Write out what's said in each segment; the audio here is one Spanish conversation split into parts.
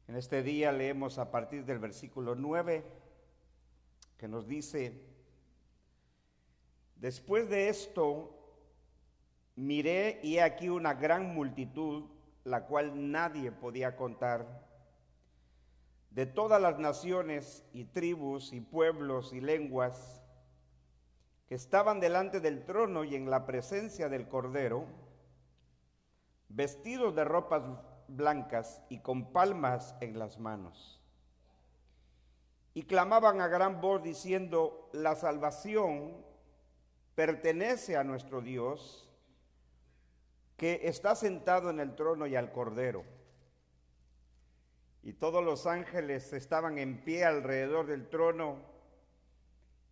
En este día leemos a partir del versículo 9, que nos dice: Después de esto miré y he aquí una gran multitud, la cual nadie podía contar, de todas las naciones y tribus y pueblos y lenguas, que estaban delante del trono y en la presencia del Cordero, vestidos de ropas blancas y con palmas en las manos. Y clamaban a gran voz diciendo: la salvación pertenece a nuestro Dios, que está sentado en el trono y al Cordero. Y todos los ángeles estaban en pie alrededor del trono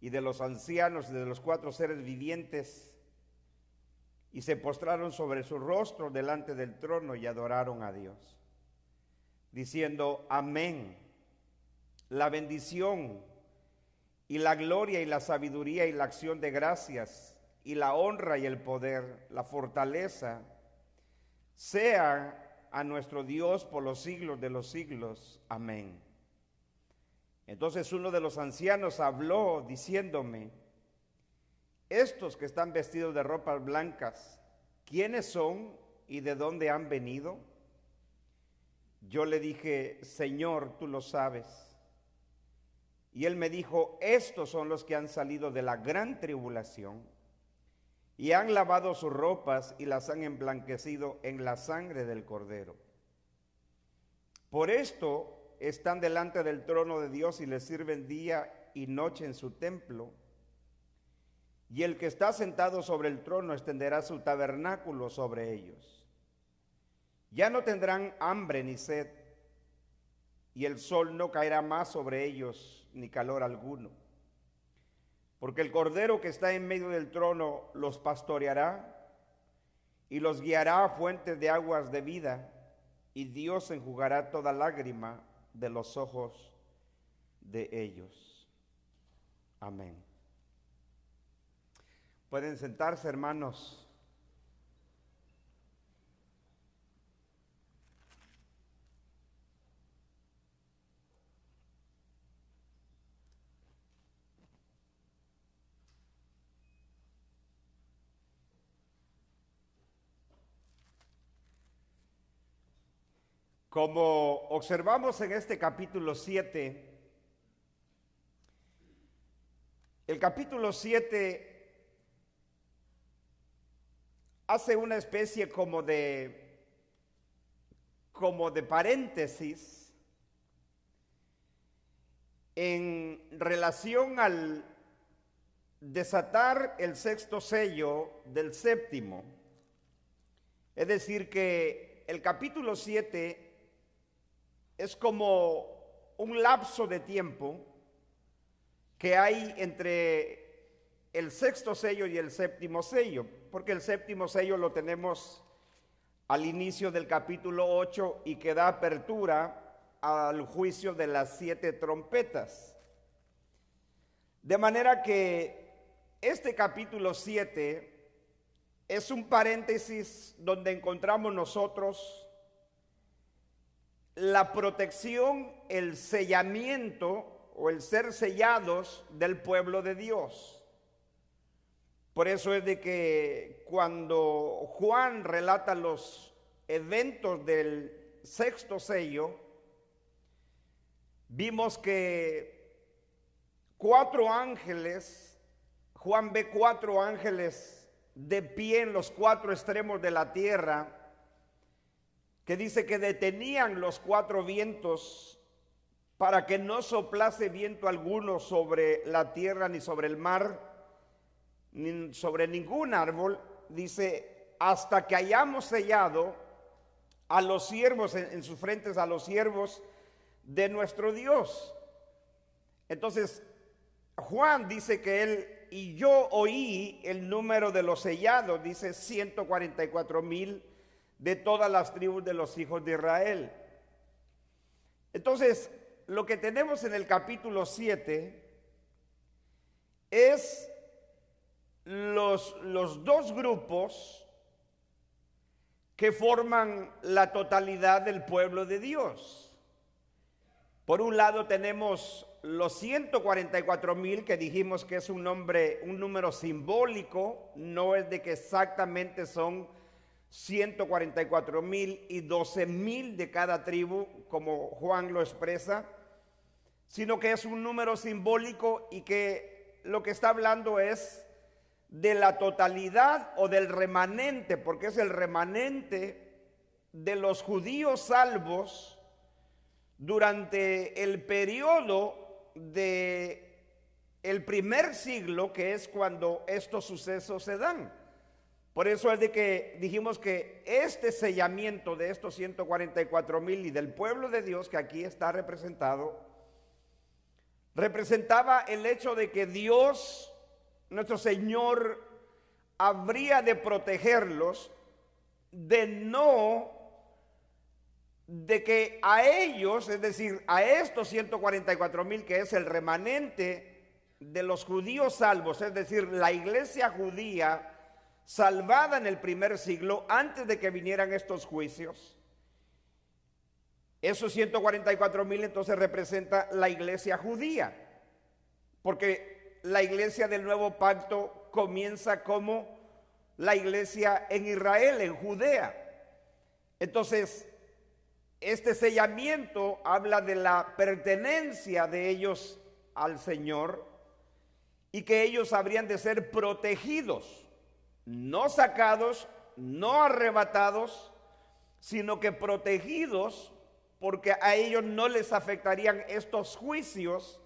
y de los ancianos y de los cuatro seres vivientes, y se postraron sobre su rostro delante del trono y adoraron a Dios, diciendo: Amén. La bendición y la gloria y la sabiduría y la acción de gracias y la honra y el poder, la fortaleza, sea a nuestro Dios por los siglos de los siglos. Amén. Entonces uno de los ancianos habló diciéndome: estos que están vestidos de ropas blancas, ¿quiénes son y de dónde han venido? Yo le dije: Señor, tú lo sabes. Y él me dijo: estos son los que han salido de la gran tribulación y han lavado sus ropas y las han emblanquecido en la sangre del Cordero. Por esto están delante del trono de Dios y le sirven día y noche en su templo. Y el que está sentado sobre el trono extenderá su tabernáculo sobre ellos. Ya no tendrán hambre ni sed, y el sol no caerá más sobre ellos, ni calor alguno. Porque el Cordero que está en medio del trono los pastoreará y los guiará a fuentes de aguas de vida, y Dios enjugará toda lágrima de los ojos de ellos. Amén. Pueden sentarse, hermanos. Como observamos en este capítulo 7, el capítulo 7 hace una especie como de paréntesis en relación al desatar el sexto sello del séptimo. Es decir, que el capítulo 7 es como un lapso de tiempo que hay entre el sexto sello y el séptimo sello, porque el séptimo sello lo tenemos al inicio del capítulo 8 y que da apertura al juicio de las 7 trompetas. De manera que este capítulo 7 es un paréntesis donde encontramos nosotros la protección, el sellamiento o el ser sellados del pueblo de Dios. Por eso es de que cuando Juan relata los eventos del sexto sello, vimos que 4 ángeles, Juan ve 4 ángeles de pie en los 4 extremos de la tierra, que dice que detenían los 4 vientos para que no soplase viento alguno sobre la tierra, ni sobre el mar, ni sobre ningún árbol. Dice: hasta que hayamos sellado a los siervos en sus frentes, a los siervos de nuestro Dios. Entonces Juan dice que él y yo oí el número de los sellados, dice 144,000 de todas las tribus de los hijos de Israel. Entonces, lo que tenemos en el capítulo 7 es los 2 grupos que forman la totalidad del pueblo de Dios. Por un lado tenemos los 144,000 que dijimos que es un número simbólico, no es de que exactamente son 144,000 y 12,000 de cada tribu, como Juan lo expresa, sino que es un número simbólico y que lo que está hablando es de la totalidad o del remanente, porque es el remanente de los judíos salvos durante el periodo de el primer siglo, que es cuando estos sucesos se dan. Por eso es de que dijimos que este sellamiento de estos 144,000 y del pueblo de Dios que aquí está representado, representaba el hecho de que Dios, nuestro Señor, habría de protegerlos de que a ellos, es decir, a estos 144,000 que es el remanente de los judíos salvos, es decir, la iglesia judía salvada en el primer siglo antes de que vinieran estos juicios. Esos 144,000 entonces representa la iglesia judía, porque la iglesia del nuevo pacto comienza como la iglesia en Israel, en Judea. Entonces, este sellamiento habla de la pertenencia de ellos al Señor y que ellos habrían de ser protegidos, no sacados, no arrebatados, sino que protegidos, porque a ellos no les afectarían estos juicios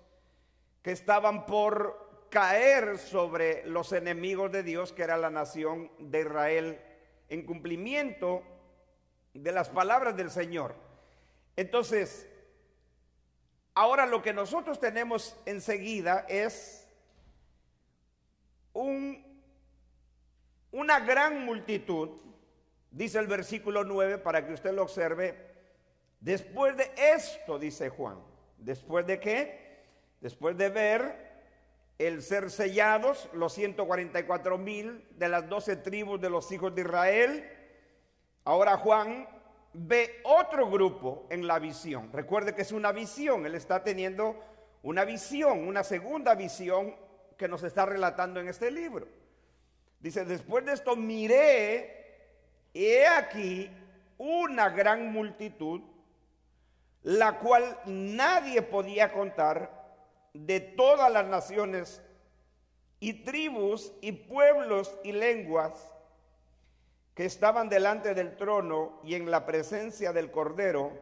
que estaban por caer sobre los enemigos de Dios, que era la nación de Israel, en cumplimiento de las palabras del Señor. Entonces, ahora lo que nosotros tenemos enseguida es una gran multitud, dice el versículo 9, para que usted lo observe. Después de esto, dice Juan, ¿después de qué? Después de ver el ser sellados, los 144,000 de las 12 tribus de los hijos de Israel, ahora Juan ve otro grupo en la visión. Recuerde que es una visión, él está teniendo una visión, una segunda visión que nos está relatando en este libro. Dice, después de esto miré, y he aquí una gran multitud, la cual nadie podía contar, de todas las naciones y tribus y pueblos y lenguas, que estaban delante del trono y en la presencia del Cordero,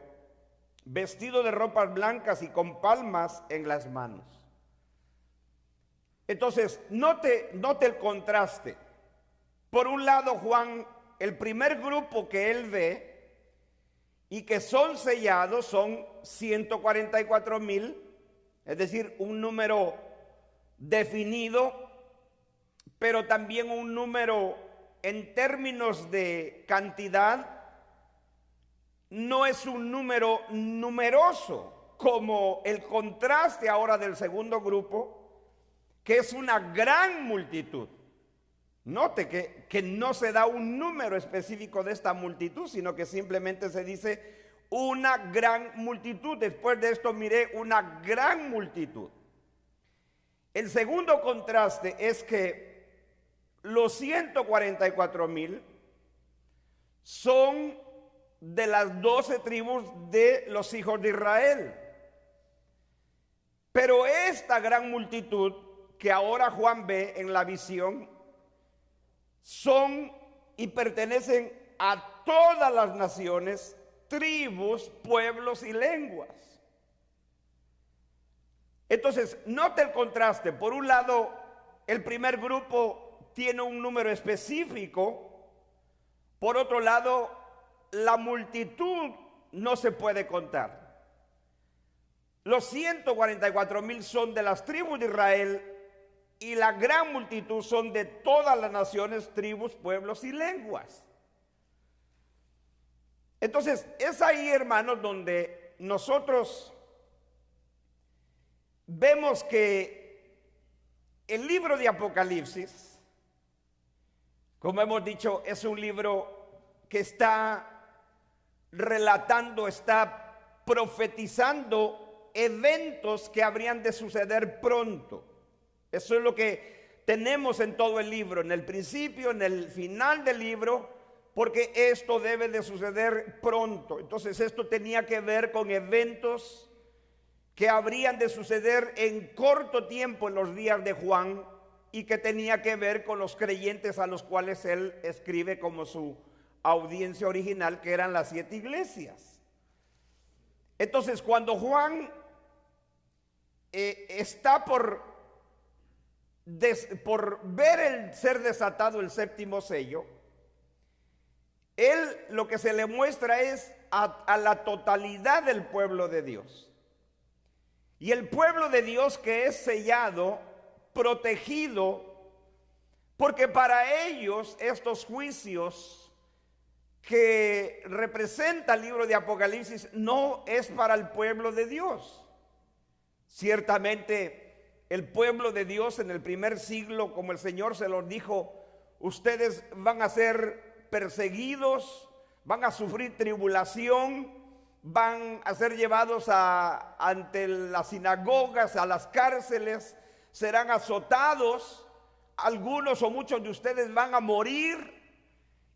vestido de ropas blancas y con palmas en las manos. Entonces, note el contraste. Por un lado, Juan, el primer grupo que él ve y que son sellados son 144,000, es decir, un número definido, pero también un número en términos de cantidad, no es un número numeroso, como el contraste ahora del segundo grupo, que es una gran multitud. Note que no se da un número específico de esta multitud, sino que simplemente se dice una gran multitud. Después de esto miré una gran multitud. El segundo contraste es que los 144,000 son de las 12 tribus de los hijos de Israel. Pero esta gran multitud que ahora Juan ve en la visión son y pertenecen a todas las naciones, tribus, pueblos y lenguas. Entonces, note el contraste. Por un lado, el primer grupo tiene un número específico. Por otro lado, la multitud no se puede contar. Los 144,000 son de las tribus de Israel y la gran multitud son de todas las naciones, tribus, pueblos y lenguas. Entonces, es ahí, hermanos, donde nosotros vemos que el libro de Apocalipsis, como hemos dicho, es un libro que está relatando, está profetizando eventos que habrían de suceder pronto. Eso es lo que tenemos en todo el libro, en el principio, en el final del libro, porque esto debe de suceder pronto. Entonces esto tenía que ver con eventos que habrían de suceder en corto tiempo en los días de Juan y que tenía que ver con los creyentes a los cuales él escribe como su audiencia original, que eran las 7 iglesias. Entonces, cuando Juan está por ver el ser desatado el 7º sello, él lo que se le muestra es a la totalidad del pueblo de Dios. Y el pueblo de Dios que es sellado, protegido, porque para ellos estos juicios que representa el libro de Apocalipsis no es para el pueblo de Dios. Ciertamente el pueblo de Dios en el primer siglo, como el Señor se los dijo, ustedes van a ser perseguidos, van a sufrir tribulación, van a ser llevados ante las sinagogas, a las cárceles, serán azotados, algunos o muchos de ustedes van a morir.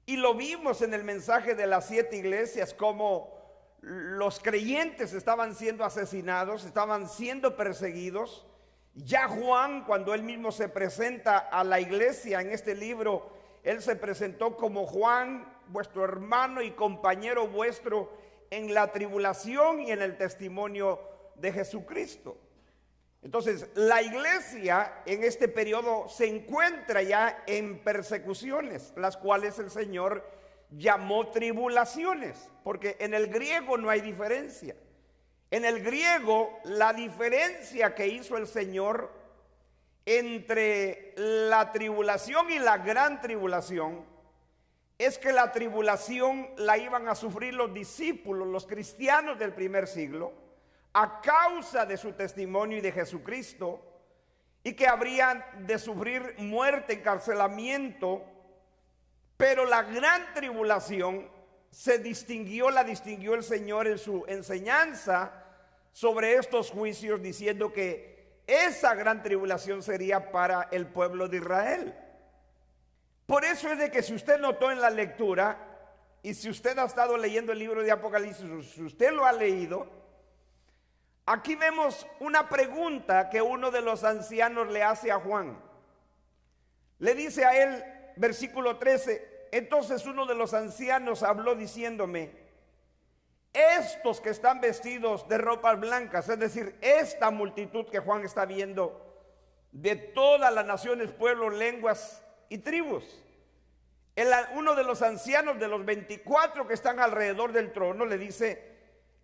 Y lo vimos en el mensaje de las 7 iglesias, como los creyentes estaban siendo asesinados, estaban siendo perseguidos. Ya Juan, cuando él mismo se presenta a la iglesia en este libro, él se presentó como Juan, vuestro hermano y compañero vuestro en la tribulación y en el testimonio de Jesucristo. Entonces, la iglesia en este periodo se encuentra ya en persecuciones, las cuales el Señor llamó tribulaciones, porque en el griego no hay diferencia. En el griego, la diferencia que hizo el Señor entre la tribulación y la gran tribulación es que la tribulación la iban a sufrir los discípulos, los cristianos del primer siglo, a causa de su testimonio y de Jesucristo, y que habrían de sufrir muerte, encarcelamiento. Pero la gran tribulación la distinguió el Señor en su enseñanza sobre estos juicios, diciendo que esa gran tribulación sería para el pueblo de Israel. Por eso es de que si usted notó en la lectura, y si usted ha estado leyendo el libro de Apocalipsis, si usted lo ha leído, aquí vemos una pregunta que uno de los ancianos le hace a Juan. Le dice a él, versículo 13, entonces uno de los ancianos habló diciéndome, estos que están vestidos de ropas blancas, es decir, esta multitud que Juan está viendo, de todas las naciones, pueblos, lenguas y tribus. Uno de los ancianos de los 24 que están alrededor del trono le dice,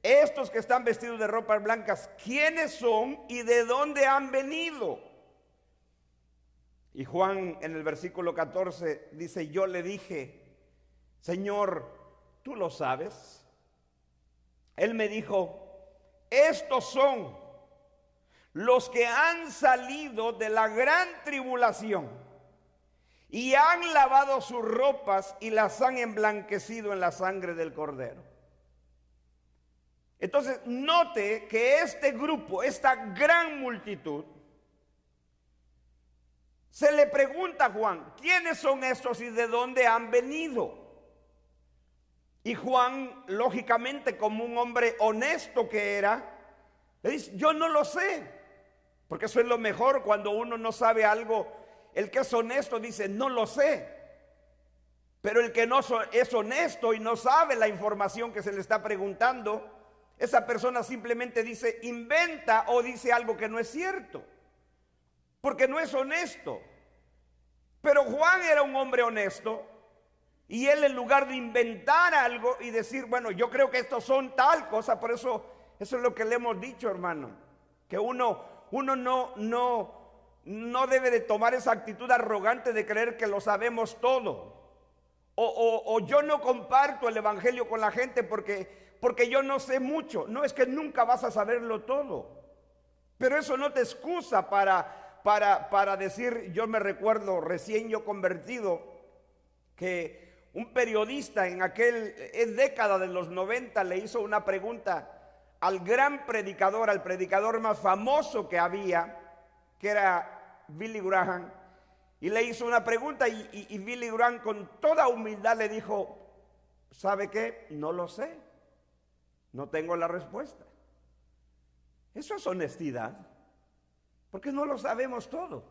estos que están vestidos de ropas blancas, ¿quiénes son y de dónde han venido? Y Juan en el versículo 14 dice, yo le dije, Señor, ¿tú lo sabes? Él me dijo, estos son los que han salido de la gran tribulación y han lavado sus ropas y las han emblanquecido en la sangre del Cordero. Entonces, note que este grupo, esta gran multitud, se le pregunta a Juan, ¿quiénes son estos y de dónde han venido? Y Juan, lógicamente, como un hombre honesto que era, le dice, yo no lo sé, porque eso es lo mejor cuando uno no sabe algo. El que es honesto dice, no lo sé. Pero el que no es honesto y no sabe la información que se le está preguntando, esa persona simplemente dice, inventa o dice algo que no es cierto, porque no es honesto. Pero Juan era un hombre honesto, y él, en lugar de inventar algo y decir, bueno, yo creo que estos son tal cosa, por eso es lo que le hemos dicho, hermano, que uno no debe de tomar esa actitud arrogante de creer que lo sabemos todo. O yo no comparto el evangelio con la gente porque yo no sé mucho. No, es que nunca vas a saberlo todo. Pero eso no te excusa para decir, yo me recuerdo recién yo convertido, que un periodista en década de los 90 le hizo una pregunta al gran predicador, al predicador más famoso que había, que era Billy Graham, y le hizo una pregunta y Billy Graham con toda humildad le dijo, ¿sabe qué? No lo sé, no tengo la respuesta. Eso es honestidad, porque no lo sabemos todo.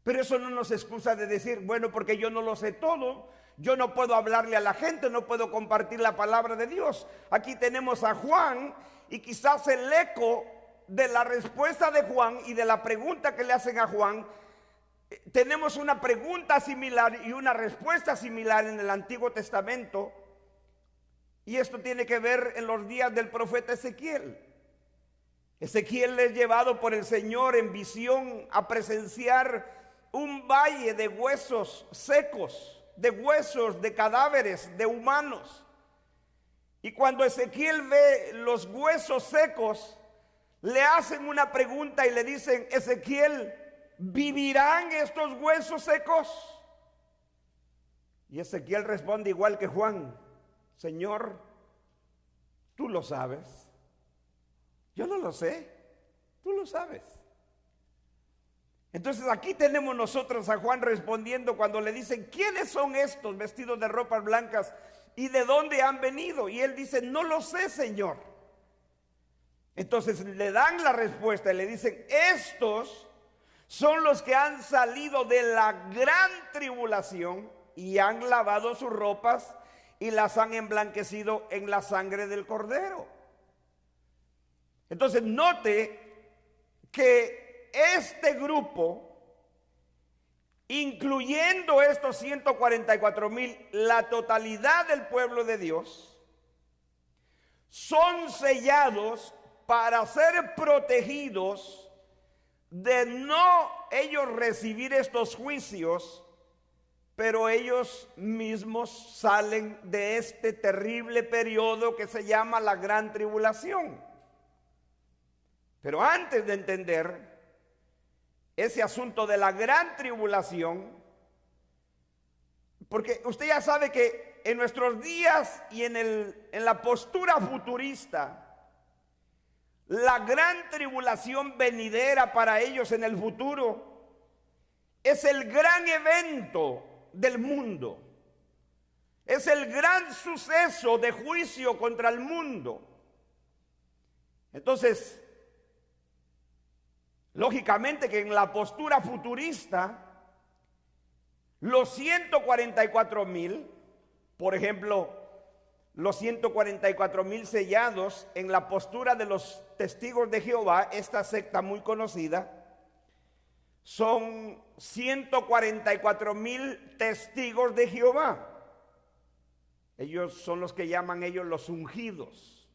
Pero eso no nos excusa de decir, bueno, porque yo no lo sé todo, yo no puedo hablarle a la gente, no puedo compartir la palabra de Dios. Aquí tenemos a Juan y quizás el eco de la respuesta de Juan y de la pregunta que le hacen a Juan, tenemos una pregunta similar y una respuesta similar en el Antiguo Testamento, y esto tiene que ver en los días del profeta Ezequiel. Ezequiel es llevado por el Señor en visión a presenciar un valle de huesos secos, de huesos, de cadáveres, de humanos. Y cuando Ezequiel ve los huesos secos, le hacen una pregunta y le dicen, Ezequiel, ¿vivirán estos huesos secos? Y Ezequiel responde igual que Juan, Señor, tú lo sabes. Yo no lo sé, tú lo sabes. Entonces aquí tenemos nosotros a Juan respondiendo cuando le dicen, ¿quiénes son estos vestidos de ropas blancas y de dónde han venido? Y él dice, no lo sé, Señor. Entonces le dan la respuesta y le dicen, estos son los que han salido de la gran tribulación y han lavado sus ropas y las han emblanquecido en la sangre del Cordero. Entonces note que este grupo, incluyendo estos 144,000, la totalidad del pueblo de Dios, son sellados para ser protegidos de no ellos recibir estos juicios, pero ellos mismos salen de este terrible periodo que se llama la gran tribulación. Pero antes de entender ese asunto de la gran tribulación, porque usted ya sabe que en nuestros días y en la postura futurista, la gran tribulación venidera para ellos en el futuro es el gran evento del mundo, es el gran suceso de juicio contra el mundo. Entonces, lógicamente que en la postura futurista, los 144,000, por ejemplo, los 144,000 sellados en la postura de los testigos de Jehová, esta secta muy conocida, son 144,000 testigos de Jehová. Ellos son los que llaman ellos los ungidos.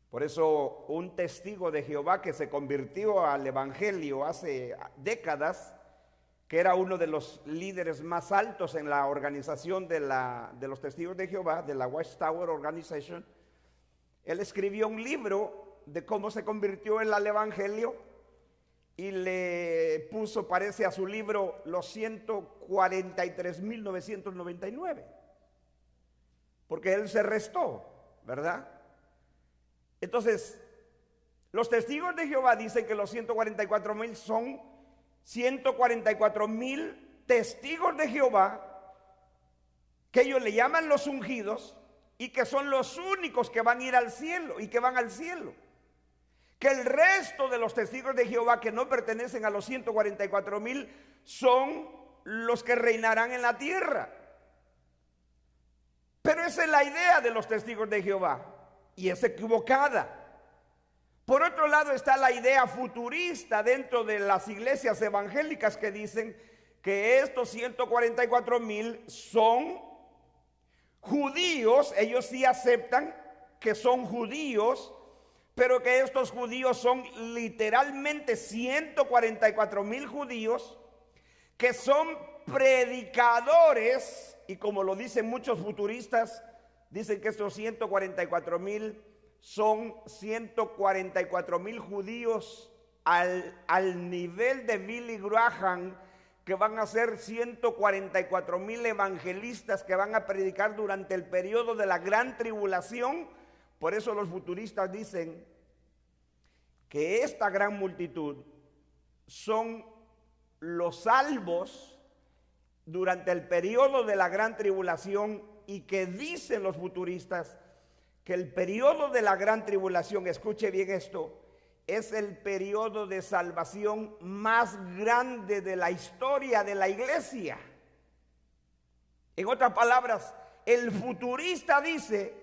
Por eso un testigo de Jehová que se convirtió al evangelio hace décadas, que era uno de los líderes más altos en la organización de los testigos de Jehová, de la Watchtower Organization, él escribió un libro de cómo se convirtió él al evangelio y le puso, parece a su libro, los 143,999, porque él se restó, ¿verdad? Entonces, los testigos de Jehová dicen que los 144,000 son 144,000 testigos de Jehová, que ellos le llaman los ungidos, y que son los únicos que van a ir al cielo y que van al cielo. Que el resto de los testigos de Jehová que no pertenecen a los 144,000 son los que reinarán en la tierra. Pero esa es la idea de los testigos de Jehová. Y es equivocada. Por otro lado está la idea futurista dentro de las iglesias evangélicas que dicen que estos 144,000 son judíos. Ellos sí aceptan que son judíos, pero que estos judíos son literalmente 144,000 judíos que son predicadores, y como lo dicen muchos futuristas, dicen que estos 144,000 son 144,000 judíos al nivel de Billy Graham, que van a ser 144,000 evangelistas que van a predicar durante el periodo de la gran tribulación Por eso los futuristas dicen que esta gran multitud son los salvos durante el periodo de la gran tribulación, y que dicen los futuristas que el periodo de la gran tribulación, escuche bien esto, es el periodo de salvación más grande de la historia de la iglesia. En otras palabras, el futurista dice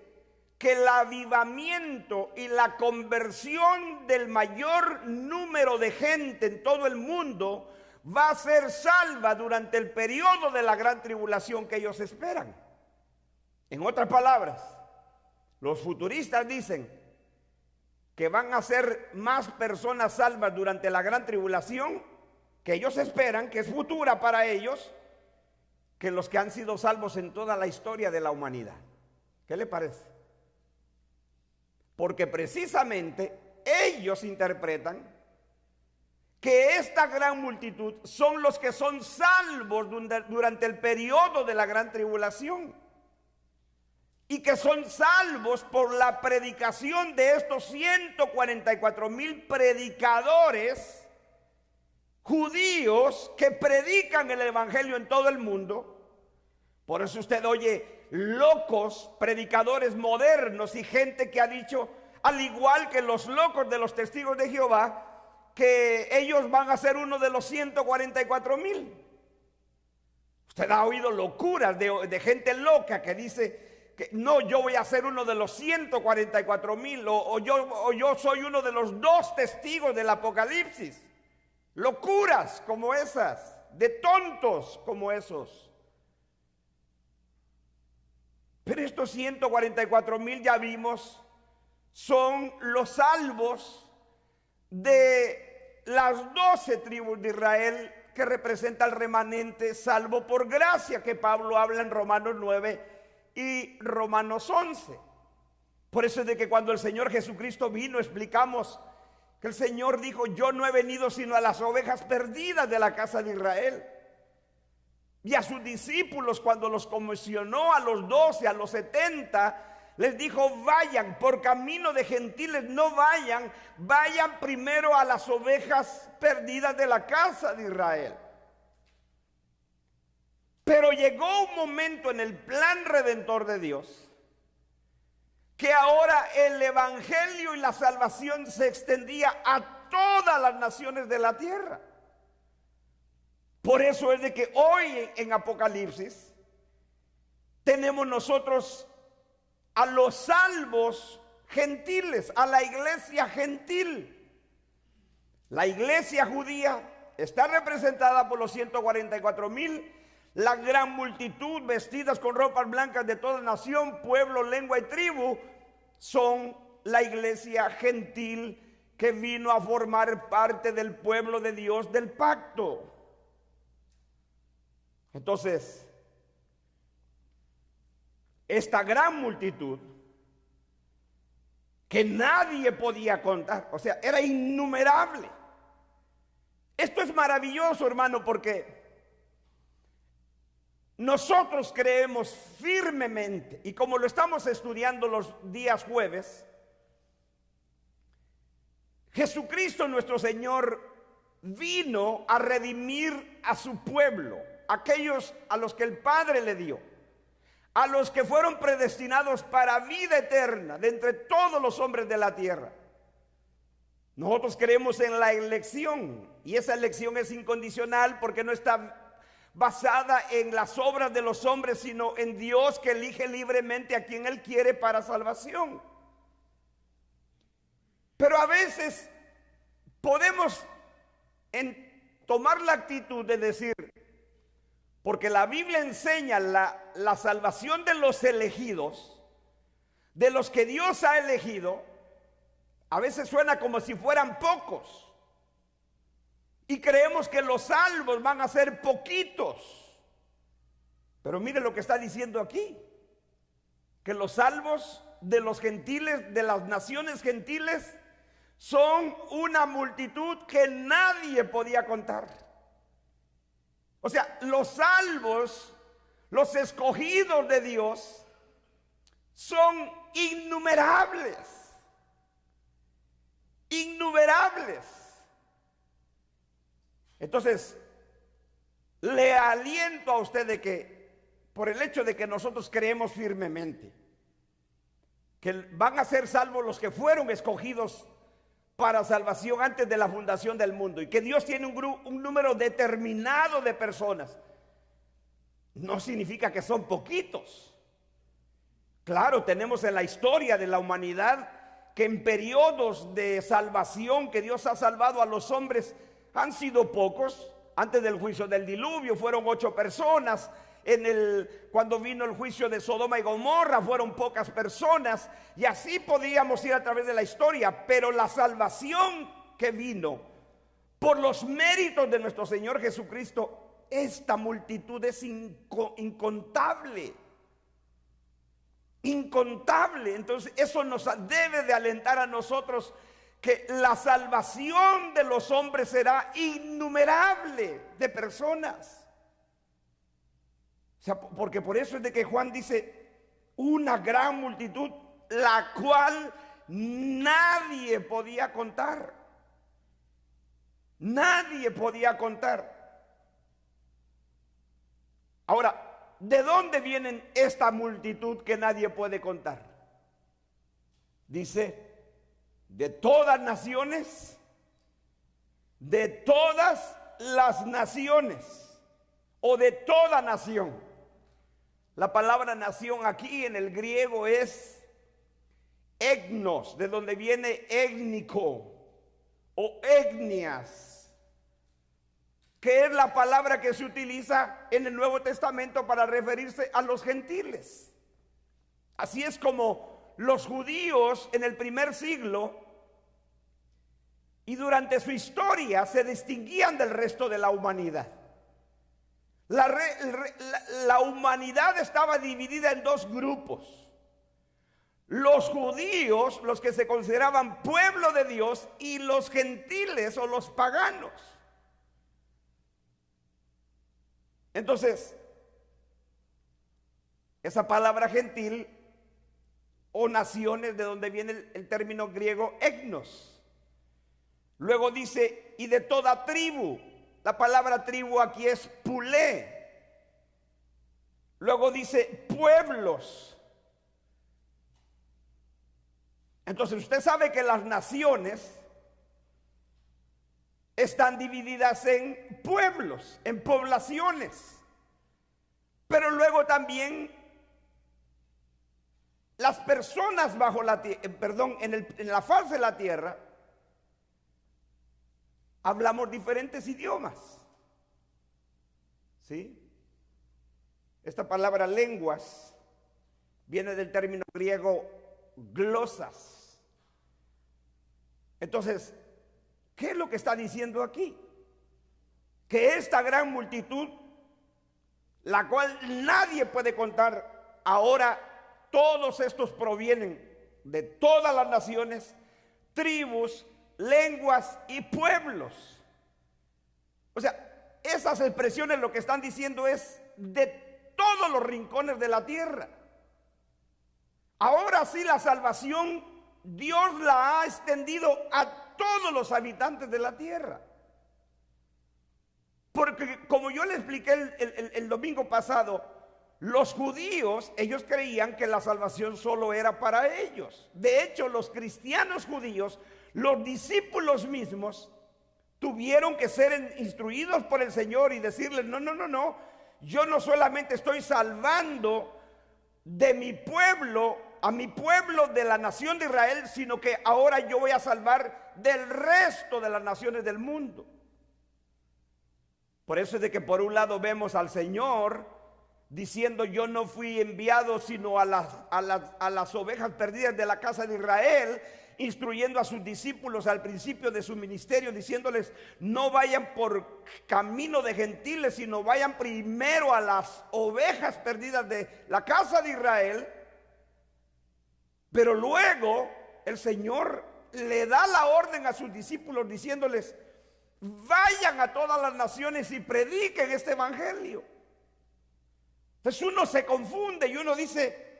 que el avivamiento y la conversión del mayor número de gente en todo el mundo va a ser salva durante el periodo de la gran tribulación que ellos esperan. En otras palabras, los futuristas dicen que van a ser más personas salvas durante la gran tribulación, que ellos esperan, que es futura para ellos, que los que han sido salvos en toda la historia de la humanidad. ¿Qué le parece? Porque precisamente ellos interpretan que esta gran multitud son los que son salvos durante el periodo de la gran tribulación, y que son salvos por la predicación de estos 144,000 predicadores judíos que predican el evangelio en todo el mundo. Por eso usted oye locos predicadores modernos y gente que ha dicho, al igual que los locos de los testigos de Jehová, que ellos van a ser uno de los 144,000. Usted ha oído locuras de gente loca que dice que no, yo voy a ser uno de los 144,000, o yo soy uno de los 2 testigos del Apocalipsis. Locuras como esas, de tontos como esos. Pero estos 144,000, ya vimos, son los salvos de las 12 tribus de Israel, que representa el remanente salvo por gracia, que Pablo habla en Romanos 9 y Romanos 11. Por eso es de que cuando el Señor Jesucristo vino, explicamos que el Señor dijo, yo no he venido sino a las ovejas perdidas de la casa de Israel. Y a sus discípulos, cuando los comisionó a los 12, a los 70, les dijo, vayan, por camino de gentiles no vayan, vayan primero a las ovejas perdidas de la casa de Israel. Pero llegó un momento en el plan redentor de Dios que ahora el evangelio y la salvación se extendía a todas las naciones de la tierra. Por eso es de que hoy en Apocalipsis tenemos nosotros a los salvos gentiles, a la iglesia gentil. La iglesia judía está representada por los 144,000, la gran multitud vestidas con ropas blancas de toda nación, pueblo, lengua y tribu, son la iglesia gentil que vino a formar parte del pueblo de Dios del pacto. Entonces, esta gran multitud que nadie podía contar, o sea, era innumerable. Esto es maravilloso, hermano, porque nosotros creemos firmemente, y como lo estamos estudiando los días jueves, Jesucristo nuestro Señor vino a redimir a su pueblo, aquellos a los que el Padre le dio, a los que fueron predestinados para vida eterna de entre todos los hombres de la tierra. Nosotros creemos en la elección, y esa elección es incondicional porque no está basada en las obras de los hombres, sino en Dios, que elige libremente a quien Él quiere para salvación. Pero a veces podemos tomar la actitud de decir, porque la Biblia enseña la salvación de los elegidos, de los que Dios ha elegido, a veces suena como si fueran pocos. Y creemos que los salvos van a ser poquitos. Pero mire lo que está diciendo aquí, que los salvos de los gentiles, de las naciones gentiles, son una multitud que nadie podía contar. O sea, los salvos, los escogidos de Dios, son innumerables. Innumerables. Entonces, le aliento a usted de que, por el hecho de que nosotros creemos firmemente que van a ser salvos los que fueron escogidos para salvación antes de la fundación del mundo, y que Dios tiene un número determinado de personas, no significa que son poquitos. Claro, tenemos en la historia de la humanidad que en periodos de salvación que Dios ha salvado a los hombres han sido pocos. Antes del juicio del diluvio fueron 8 personas. Cuando vino el juicio de Sodoma y Gomorra fueron pocas personas. Y así podíamos ir a través de la historia. Pero la salvación que vino por los méritos de nuestro Señor Jesucristo, esta multitud es incontable. Incontable. Entonces eso nos debe de alentar a nosotros, que la salvación de los hombres será innumerable de personas. O sea, porque por eso es de que Juan dice una gran multitud, la cual nadie podía contar. Nadie podía contar. Ahora, ¿de dónde vienen esta multitud que nadie puede contar? Dice, de todas naciones, de todas las naciones, o de toda nación. La palabra nación aquí en el griego es etnos, de donde viene étnico o etnias, que es la palabra que se utiliza en el Nuevo Testamento para referirse a los gentiles. Así es como los judíos en el primer siglo y durante su historia se distinguían del resto de la humanidad. La humanidad estaba dividida en 2 grupos: los judíos, los que se consideraban pueblo de Dios, y los gentiles o los paganos. Entonces, esa palabra gentil o naciones, de donde viene el término griego etnos. Luego dice, y de toda tribu. La palabra tribu aquí es pulé. Luego dice pueblos. Entonces usted sabe que las naciones están divididas en pueblos, en poblaciones. Pero luego también las personas bajo la en la faz de la tierra hablamos diferentes idiomas. ¿Sí? Esta palabra lenguas viene del término griego glosas. Entonces, ¿qué es lo que está diciendo aquí? Que esta gran multitud, la cual nadie puede contar, ahora todos estos provienen de todas las naciones, tribus, lenguas y pueblos. O sea, esas expresiones lo que están diciendo es de todos los rincones de la tierra. Ahora sí, la salvación Dios la ha extendido a todos los habitantes de la tierra. Porque como yo le expliqué el domingo pasado, los judíos, ellos creían que la salvación solo era para ellos. De hecho, los cristianos judíos, los discípulos mismos, tuvieron que ser instruidos por el Señor y decirles, no, yo no solamente estoy salvando de mi pueblo, a mi pueblo de la nación de Israel, sino que ahora yo voy a salvar del resto de las naciones del mundo. Por eso es de que por un lado vemos al Señor diciendo, yo no fui enviado sino a las ovejas perdidas de la casa de Israel, instruyendo a sus discípulos al principio de su ministerio, diciéndoles, no vayan por camino de gentiles, sino vayan primero a las ovejas perdidas de la casa de Israel. Pero luego el Señor le da la orden a sus discípulos diciéndoles, vayan a todas las naciones y prediquen este evangelio. Entonces uno se confunde y uno dice,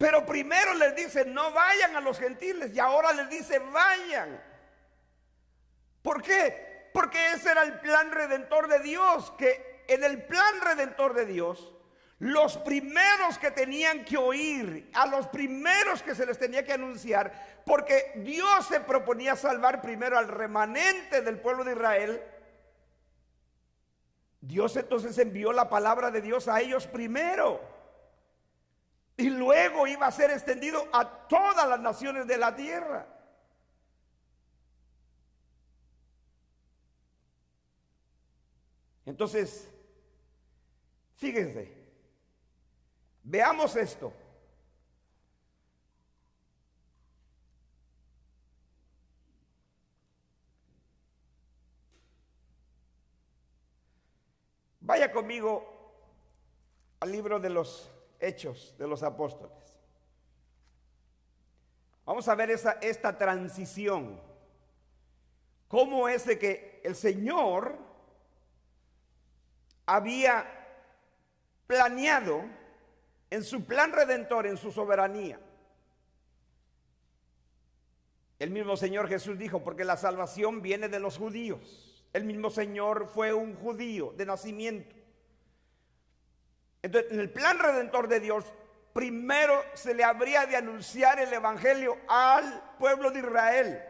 Pero primero les dice, no vayan a los gentiles, y ahora les dice, vayan. ¿Por qué? Porque ese era el plan redentor de Dios, que en el plan redentor de Dios, los primeros que tenían que oír, a los primeros que se les tenía que anunciar, porque Dios se proponía salvar primero al remanente del pueblo de Israel, Dios entonces envió la palabra de Dios a ellos primero, y luego iba a ser extendido a todas las naciones de la tierra. Entonces, fíjense, veamos esto. Vaya conmigo al libro de los Hechos de los Apóstoles. Vamos a ver esta transición. Cómo es de que el Señor había planeado en su plan redentor, en su soberanía. El mismo Señor Jesús dijo, porque la salvación viene de los judíos. El mismo Señor fue un judío de nacimiento. Entonces, en el plan redentor de Dios, primero se le habría de anunciar el evangelio al pueblo de Israel.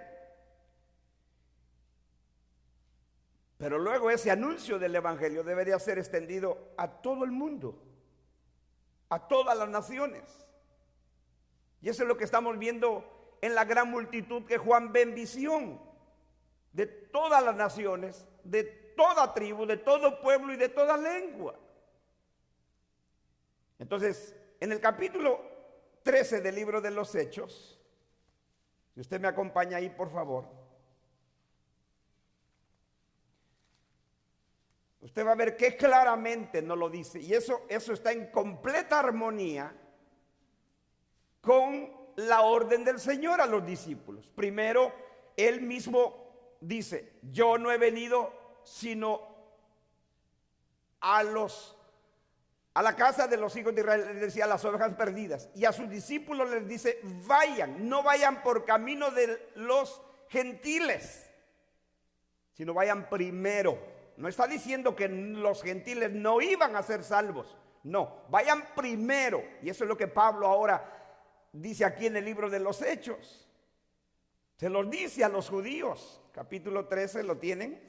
Pero luego ese anuncio del evangelio debería ser extendido a todo el mundo, a todas las naciones. Y eso es lo que estamos viendo en la gran multitud que Juan ve en visión, de todas las naciones, de toda tribu, de todo pueblo y de toda lengua. Entonces, en el capítulo 13 del libro de los Hechos, si usted me acompaña ahí, por favor, usted va a ver que claramente nos lo dice, y eso está en completa armonía con la orden del Señor a los discípulos. Primero, Él mismo dice, yo no he venido sino a la casa de los hijos de Israel, les decía, a las ovejas perdidas. Y a sus discípulos les dice, vayan, no vayan por camino de los gentiles, sino vayan primero. No está diciendo que los gentiles no iban a ser salvos. No, vayan primero. Y eso es lo que Pablo ahora dice aquí en el libro de los Hechos. Se los dice a los judíos. Capítulo 13, ¿lo tienen?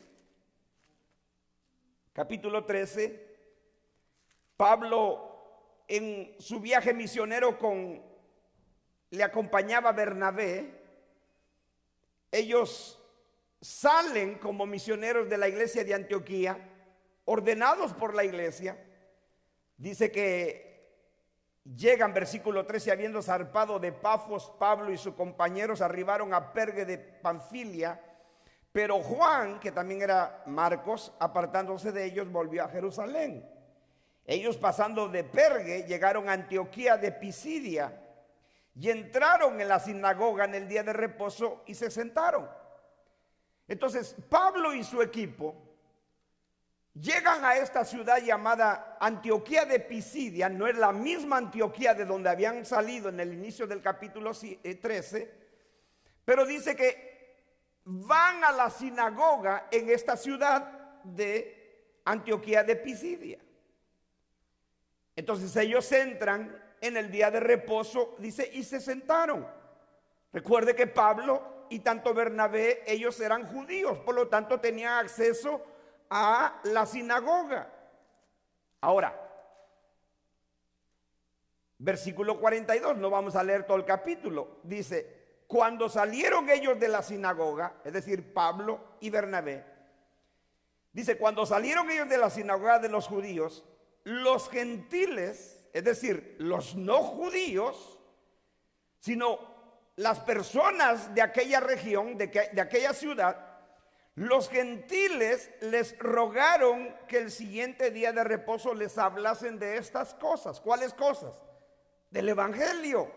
Capítulo 13. Pablo, en su viaje misionero le acompañaba Bernabé. Ellos salen como misioneros de la iglesia de Antioquía, ordenados por la iglesia. Dice que llegan, versículo 13, habiendo zarpado de Pafos, Pablo y sus compañeros arribaron a Perge de Panfilia, pero Juan, que también era Marcos, apartándose de ellos, volvió a Jerusalén. Ellos, pasando de Perge, llegaron a Antioquía de Pisidia y entraron en la sinagoga en el día de reposo y se sentaron. Entonces Pablo y su equipo llegan a esta ciudad llamada Antioquía de Pisidia. No es la misma Antioquía de donde habían salido en el inicio del capítulo 13, pero dice que van a la sinagoga en esta ciudad de Antioquía de Pisidia. Entonces ellos entran en el día de reposo, dice, y se sentaron. Recuerde que Pablo y tanto Bernabé, ellos eran judíos, por lo tanto tenían acceso a la sinagoga. Ahora, versículo 42, no vamos a leer todo el capítulo, dice, cuando salieron ellos de la sinagoga, es decir, Pablo y Bernabé, dice, cuando salieron ellos de la sinagoga de los judíos, los gentiles, es decir, los no judíos, sino las personas de aquella región, de aquella ciudad, los gentiles les rogaron que el siguiente día de reposo les hablasen de estas cosas. ¿Cuáles cosas? Del evangelio.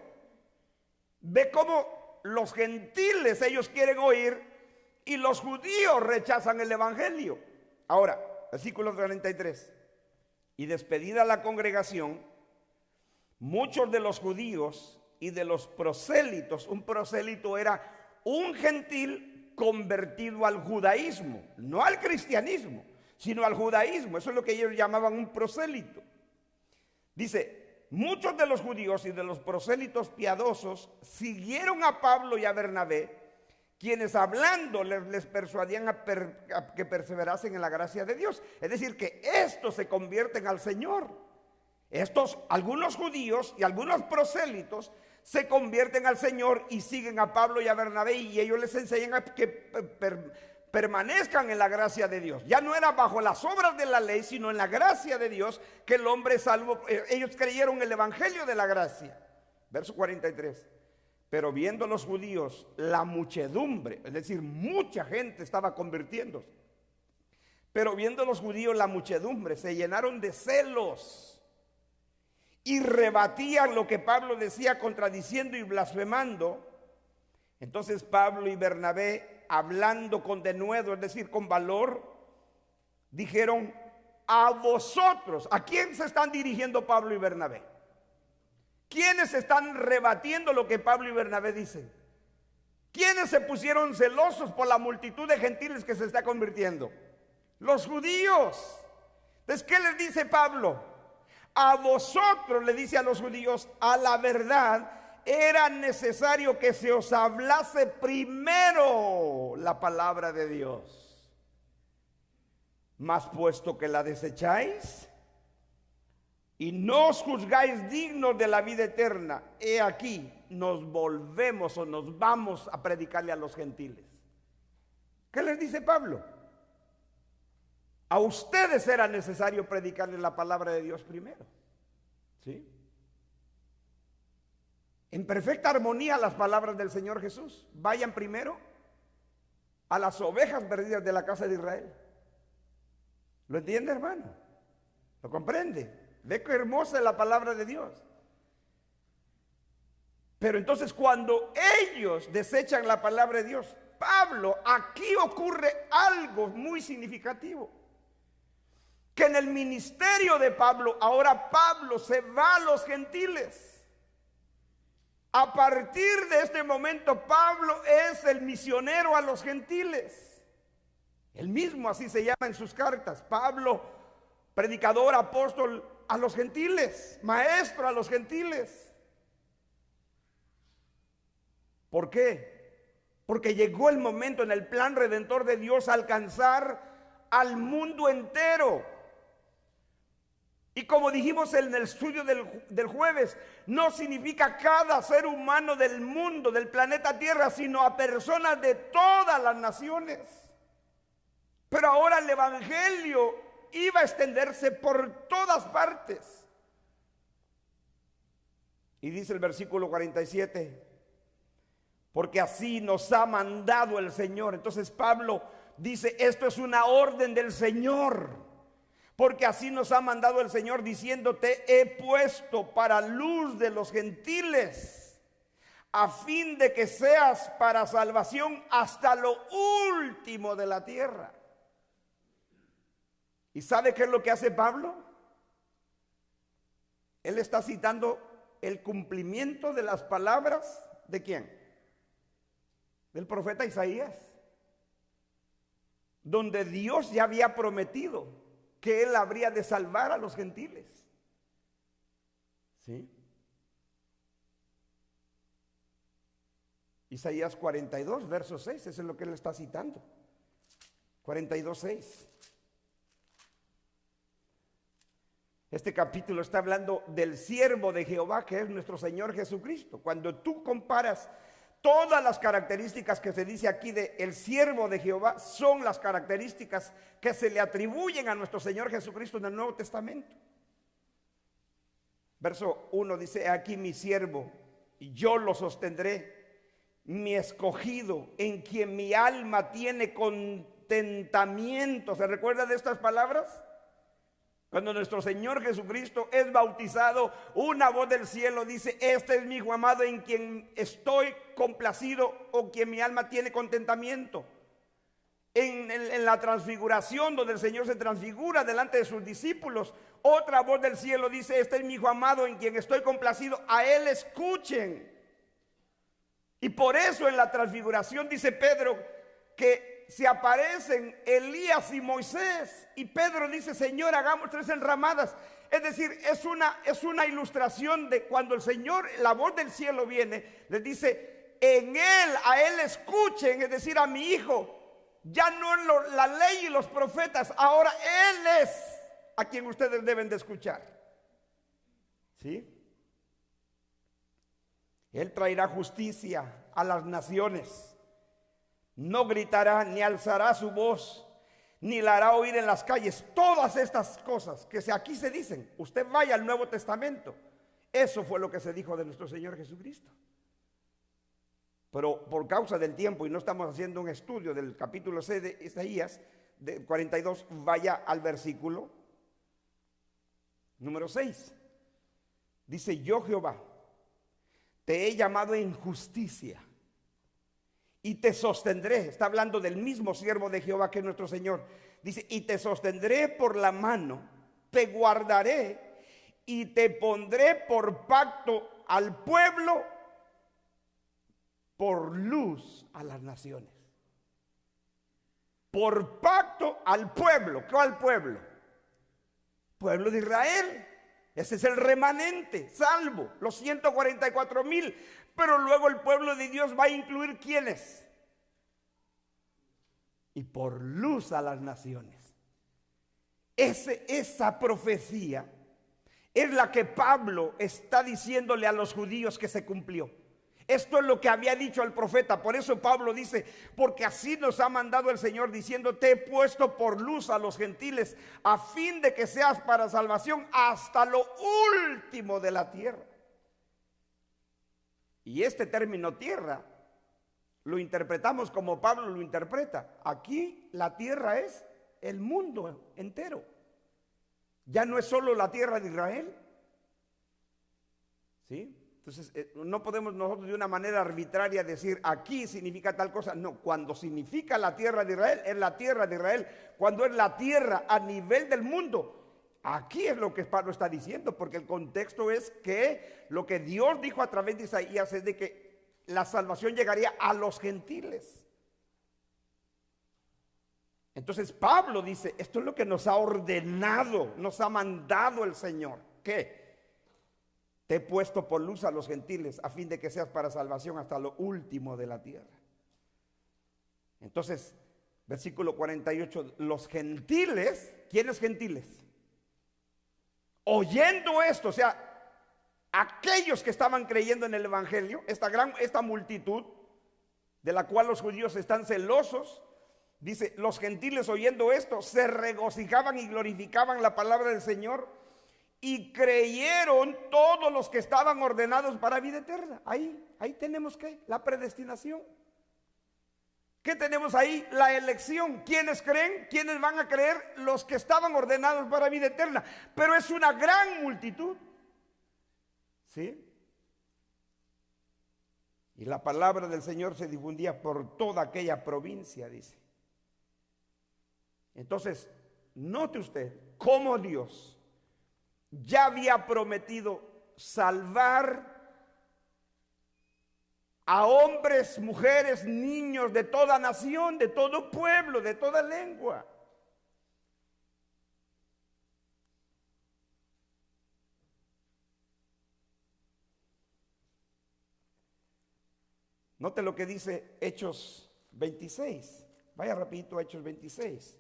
Ve cómo los gentiles ellos quieren oír y los judíos rechazan el evangelio. Ahora, versículo 43. Y despedida la congregación, muchos de los judíos y de los prosélitos, un prosélito era un gentil convertido al judaísmo, no al cristianismo, sino al judaísmo. Eso es lo que ellos llamaban un prosélito. Dice, muchos de los judíos y de los prosélitos piadosos siguieron a Pablo y a Bernabé, quienes hablando les persuadían a que perseverasen en la gracia de Dios. Es decir, que estos se convierten al Señor. Algunos judíos y algunos prosélitos se convierten al Señor y siguen a Pablo y a Bernabé, y ellos les enseñan a que permanezcan en la gracia de Dios. Ya no era bajo las obras de la ley, sino en la gracia de Dios que el hombre es salvo. Ellos creyeron el evangelio de la gracia. Verso 43. Pero viendo los judíos la muchedumbre, es decir, mucha gente estaba convirtiéndose. Pero viendo los judíos la muchedumbre, se llenaron de celos y rebatían lo que Pablo decía, contradiciendo y blasfemando. Entonces Pablo y Bernabé, hablando con denuedo, es decir, con valor, dijeron: a vosotros. ¿A quién se están dirigiendo Pablo y Bernabé? ¿Quiénes están rebatiendo lo que Pablo y Bernabé dicen? ¿Quiénes se pusieron celosos por la multitud de gentiles que se está convirtiendo? Los judíos. Entonces, ¿qué les dice Pablo? A vosotros, le dice a los judíos, a la verdad era necesario que se os hablase primero la palabra de Dios. Mas puesto que la desecháis y no os juzgáis dignos de la vida eterna, he aquí nos volvemos o nos vamos a predicarle a los gentiles. ¿Qué les dice Pablo? A ustedes era necesario predicarles la palabra de Dios primero. ¿Sí? En perfecta armonía las palabras del Señor Jesús. Vayan primero a las ovejas perdidas de la casa de Israel. ¿Lo entiende, hermano? ¿Lo comprende? Ve qué hermosa es la palabra de Dios. Pero entonces cuando ellos desechan la palabra de Dios, Pablo, aquí ocurre algo muy significativo. Que en el ministerio de Pablo, ahora Pablo se va a los gentiles. A partir de este momento, Pablo es el misionero a los gentiles. Él mismo así se llama en sus cartas. Pablo, predicador, apóstol a los gentiles, maestro a los gentiles. ¿Por qué? Porque llegó el momento en el plan redentor de Dios a alcanzar al mundo entero. Y como dijimos en el estudio del jueves, no significa cada ser humano del mundo, del planeta Tierra, sino a personas de todas las naciones. Pero ahora el evangelio iba a extenderse por todas partes. Y dice el versículo 47, porque así nos ha mandado el Señor. Entonces Pablo dice, esto es una orden del Señor. Porque así nos ha mandado el Señor diciendo, te he puesto para luz de los gentiles, a fin de que seas para salvación hasta lo último de la tierra. ¿Y sabe qué es lo que hace Pablo? Él está citando el cumplimiento de las palabras ¿de quién? Del profeta Isaías, donde Dios ya había prometido que él habría de salvar a los gentiles. ¿Sí? Isaías 42, verso 6, eso es lo que él está citando. 42, 6. Este capítulo está hablando del siervo de Jehová, que es nuestro Señor Jesucristo. Cuando tú comparas todas las características que se dice aquí de el siervo de Jehová, son las características que se le atribuyen a nuestro Señor Jesucristo en el Nuevo Testamento. Verso 1 dice, aquí mi siervo, y yo lo sostendré, mi escogido, en quien mi alma tiene contentamiento. ¿Se recuerda de estas palabras? Cuando nuestro Señor Jesucristo es bautizado, una voz del cielo dice, este es mi hijo amado en quien estoy complacido, o quien mi alma tiene contentamiento. En la transfiguración, donde el Señor se transfigura delante de sus discípulos, otra voz del cielo dice: este es mi hijo amado en quien estoy complacido, a él escuchen. Y por eso en la transfiguración dice Pedro que se aparecen Elías y Moisés, y Pedro dice: Señor, hagamos 3 enramadas. Es decir, es una ilustración de cuando el Señor, la voz del cielo viene, les dice: en él, a él escuchen, es decir, a mi hijo. Ya no la ley y los profetas, ahora él es a quien ustedes deben de escuchar. ¿Sí? Él traerá justicia a las naciones. No gritará ni alzará su voz, ni la hará oír en las calles. Todas estas cosas que aquí se dicen, usted vaya al Nuevo Testamento. Eso fue lo que se dijo de nuestro Señor Jesucristo. Pero por causa del tiempo, y no estamos haciendo un estudio del capítulo 6 de Isaías, de 42, vaya al versículo número 6. Dice: yo, Jehová, te he llamado en justicia y te sostendré. Está hablando del mismo siervo de Jehová que es nuestro Señor. Dice: y te sostendré por la mano, te guardaré y te pondré por pacto al pueblo, por luz a las naciones. Por pacto al pueblo. ¿Cuál pueblo? Pueblo de Israel. Ese es el remanente, salvo los 144,000. Pero luego el pueblo de Dios va a incluir ¿quiénes? Y por luz a las naciones. Esa profecía es la que Pablo está diciéndole a los judíos que se cumplió. Esto es lo que había dicho el profeta. Por eso Pablo dice: porque así nos ha mandado el Señor, diciendo: te he puesto por luz a los gentiles, a fin de que seas para salvación hasta lo último de la tierra. Y este término tierra lo interpretamos como Pablo lo interpreta. Aquí la tierra es el mundo entero. Ya no es solo la tierra de Israel. ¿Sí? Entonces, no podemos nosotros de una manera arbitraria decir aquí significa tal cosa. No, cuando significa la tierra de Israel, es la tierra de Israel. Cuando es la tierra a nivel del mundo, aquí es lo que Pablo está diciendo, porque el contexto es que lo que Dios dijo a través de Isaías es de que la salvación llegaría a los gentiles. Entonces Pablo dice: esto es lo que nos ha ordenado, nos ha mandado el Señor. ¿Qué? Te he puesto por luz a los gentiles, a fin de que seas para salvación hasta lo último de la tierra. Entonces, versículo 48, los gentiles, ¿quiénes gentiles? Oyendo esto, o sea, aquellos que estaban creyendo en el evangelio, esta multitud de la cual los judíos están celosos, dice: los gentiles oyendo esto se regocijaban y glorificaban la palabra del Señor. Y creyeron todos los que estaban ordenados para vida eterna. Ahí tenemos ¿qué? La predestinación. ¿Qué tenemos ahí? La elección. ¿Quiénes creen? ¿Quiénes van a creer? Los que estaban ordenados para vida eterna. Pero es una gran multitud. ¿Sí? Y la palabra del Señor se difundía por toda aquella provincia, dice. Entonces, note usted cómo Dios ya había prometido salvar a hombres, mujeres, niños de toda nación, de todo pueblo, de toda lengua. Note lo que dice Hechos 26. Vaya rapidito a Hechos 26.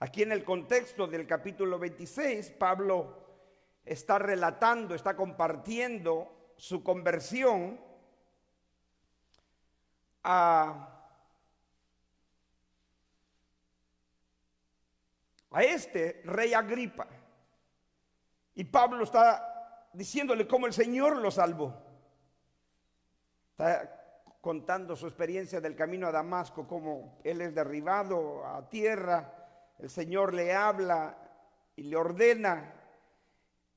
Aquí en el contexto del capítulo 26, Pablo está relatando, está compartiendo su conversión a este rey Agripa. Y Pablo está diciéndole cómo el Señor lo salvó. Está contando su experiencia del camino a Damasco, cómo él es derribado a tierra. El Señor le habla y le ordena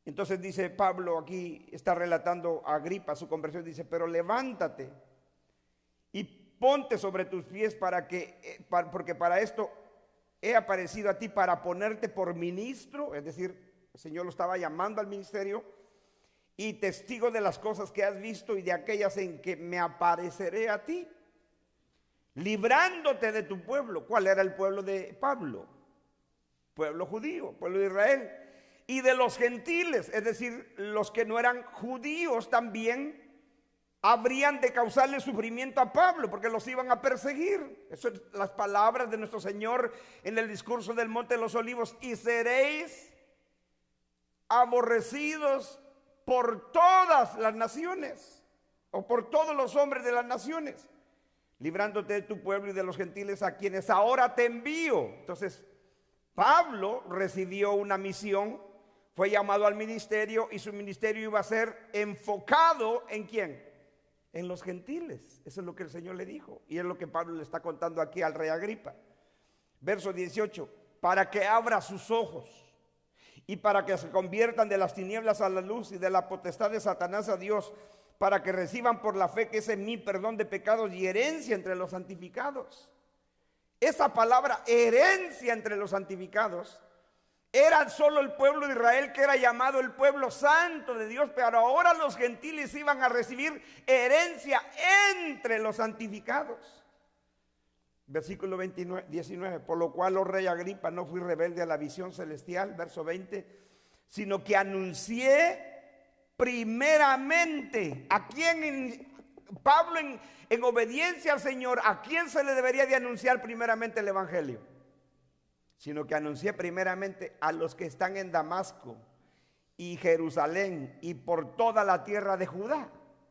Entonces dice Pablo, aquí está relatando a Agripa su conversión, dice, pero levántate y ponte sobre tus pies porque para esto he aparecido a ti, para ponerte por ministro, es decir, el Señor lo estaba llamando al ministerio, y testigo de las cosas que has visto y de aquellas en que me apareceré a ti, librándote de tu pueblo. ¿Cuál era el pueblo de Pablo? Pueblo judío, pueblo de Israel. Y de los gentiles, es decir, los que no eran judíos también habrían de causarle sufrimiento a Pablo, porque los iban a perseguir. Eso es las palabras de nuestro Señor en el discurso del Monte de los Olivos. Y seréis aborrecidos por todas las naciones, o por todos los hombres de las naciones, librándote de tu pueblo y de los gentiles a quienes ahora te envío. Entonces Pablo recibió una misión, fue llamado al ministerio, y su ministerio iba a ser enfocado ¿en quién? En los gentiles. Eso es lo que el Señor le dijo, y es lo que Pablo le está contando aquí al rey Agripa. Verso 18, para que abra sus ojos y para que se conviertan de las tinieblas a la luz y de la potestad de Satanás a Dios, para que reciban por la fe que es en mí perdón de pecados y herencia entre los santificados. Esa palabra herencia entre los santificados era solo el pueblo de Israel, que era llamado el pueblo santo de Dios, pero ahora los gentiles iban a recibir herencia entre los santificados. Versículo 19, por lo cual, oh rey Agripa, no fui rebelde a la visión celestial, verso 20, sino que anuncié primeramente. ¿A quién? Pablo, en obediencia al Señor, ¿a quién se le debería de anunciar primeramente el evangelio? Sino que anuncié primeramente a los que están en Damasco y Jerusalén y por toda la tierra de Judá.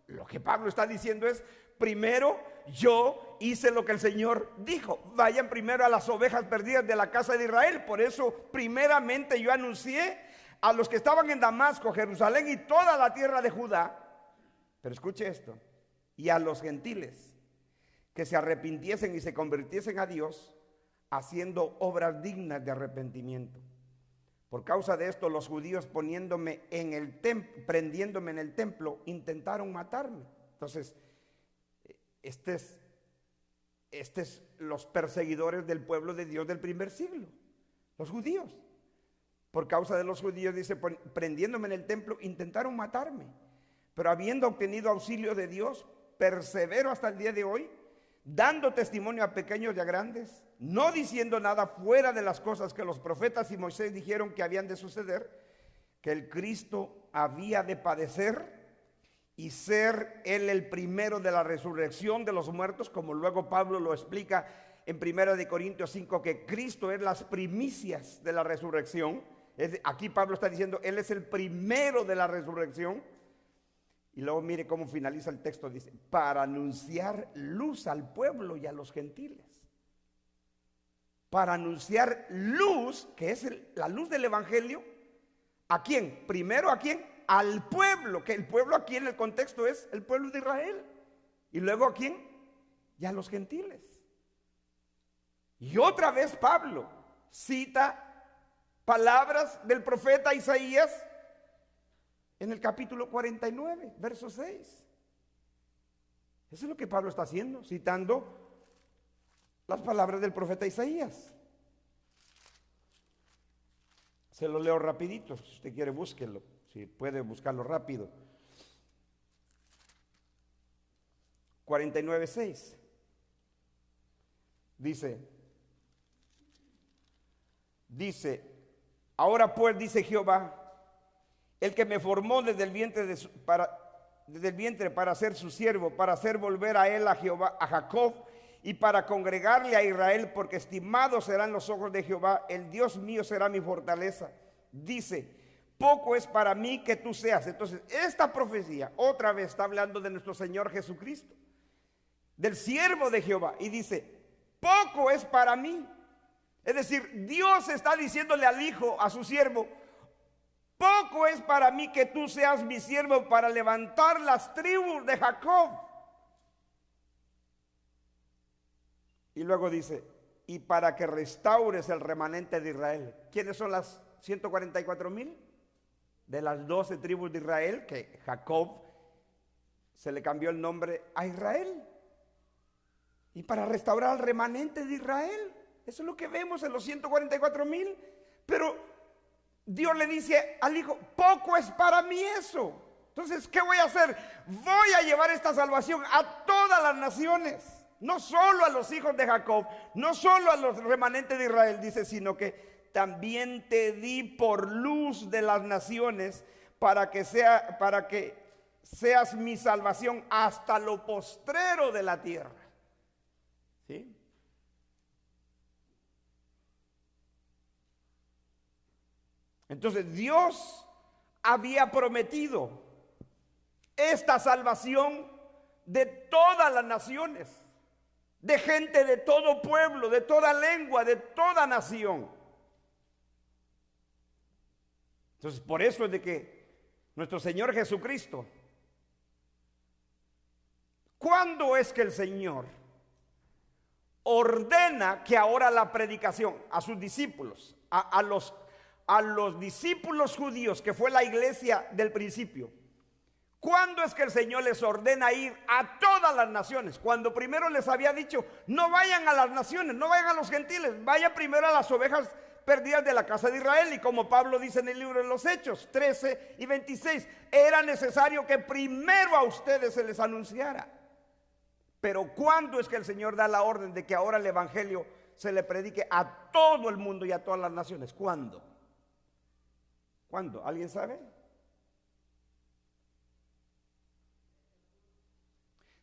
Lo que Pablo está diciendo es, primero yo hice lo que el Señor dijo, vayan primero a las ovejas perdidas de la casa de Israel. Por eso primeramente yo anuncié a los que estaban en Damasco, Jerusalén y toda la tierra de Judá. Pero escuche esto, y a los gentiles que se arrepintiesen y se convirtiesen a Dios, haciendo obras dignas de arrepentimiento. Por causa de esto, los judíos prendiéndome en el templo, intentaron matarme. Entonces, este es los perseguidores del pueblo de Dios del primer siglo, los judíos. Por causa de los judíos, dice, prendiéndome en el templo, intentaron matarme. Pero habiendo obtenido auxilio de Dios, persevero hasta el día de hoy, dando testimonio a pequeños y a grandes, no diciendo nada fuera de las cosas que los profetas y Moisés dijeron que habían de suceder, que el Cristo había de padecer y ser él el primero de la resurrección de los muertos, como luego Pablo lo explica en 1 Corintios 5, que Cristo es las primicias de la resurrección. Aquí Pablo está diciendo, él es el primero de la resurrección. Y luego mire cómo finaliza el texto, dice, para anunciar luz al pueblo y a los gentiles. Para anunciar luz, que es la luz del evangelio, ¿a quién? Primero, ¿a quién? Al pueblo, que el pueblo aquí en el contexto es el pueblo de Israel. Y luego, ¿a quién? Y a los gentiles. Y otra vez Pablo cita palabras del profeta Isaías en el capítulo 49, verso 6. Eso es lo que Pablo está haciendo, citando las palabras del profeta Isaías. Se lo leo rapidito, si usted quiere búsquelo, si puede buscarlo rápido. 49:6 dice, ahora pues, dice Jehová, el que me formó desde el vientre para ser su siervo, para hacer volver a él a Jacob, y para congregarle a Israel, porque estimados serán los ojos de Jehová, el Dios mío será mi fortaleza. Dice, poco es para mí que tú seas. Entonces, esta profecía otra vez está hablando de nuestro Señor Jesucristo, del siervo de Jehová, y dice, poco es para mí. Es decir, Dios está diciéndole al hijo, a su siervo, poco es para mí que tú seas mi siervo para levantar las tribus de Jacob. Y luego dice, y para que restaures el remanente de Israel. ¿Quiénes son las 144,000? de las 12 tribus de Israel, que Jacob se le cambió el nombre a Israel. Y para restaurar al remanente de Israel. Eso es lo que vemos en los 144,000. Pero Dios le dice al hijo, poco es para mí eso. Entonces, ¿qué voy a hacer? Voy a llevar esta salvación a todas las naciones. No solo a los hijos de Jacob, no solo a los remanentes de Israel, dice, sino que también te di por luz de las naciones para que seas mi salvación hasta lo postrero de la tierra. ¿Sí? Entonces Dios había prometido esta salvación de todas las naciones, de gente de todo pueblo, de toda lengua, de toda nación. Entonces por eso es de que nuestro Señor Jesucristo, ¿cuándo es que el Señor ordena que ahora la predicación a sus discípulos, a los discípulos judíos, que fue la iglesia del principio? ¿Cuándo es que el Señor les ordena ir a todas las naciones? Cuando primero les había dicho, no vayan a las naciones, no vayan a los gentiles, vayan primero a las ovejas perdidas de la casa de Israel. Y como Pablo dice en el libro de los Hechos 13 y 26, era necesario que primero a ustedes se les anunciara. Pero ¿cuándo es que el Señor da la orden de que ahora el evangelio se le predique a todo el mundo y a todas las naciones? ¿Cuándo? ¿Cuándo? ¿Alguien sabe?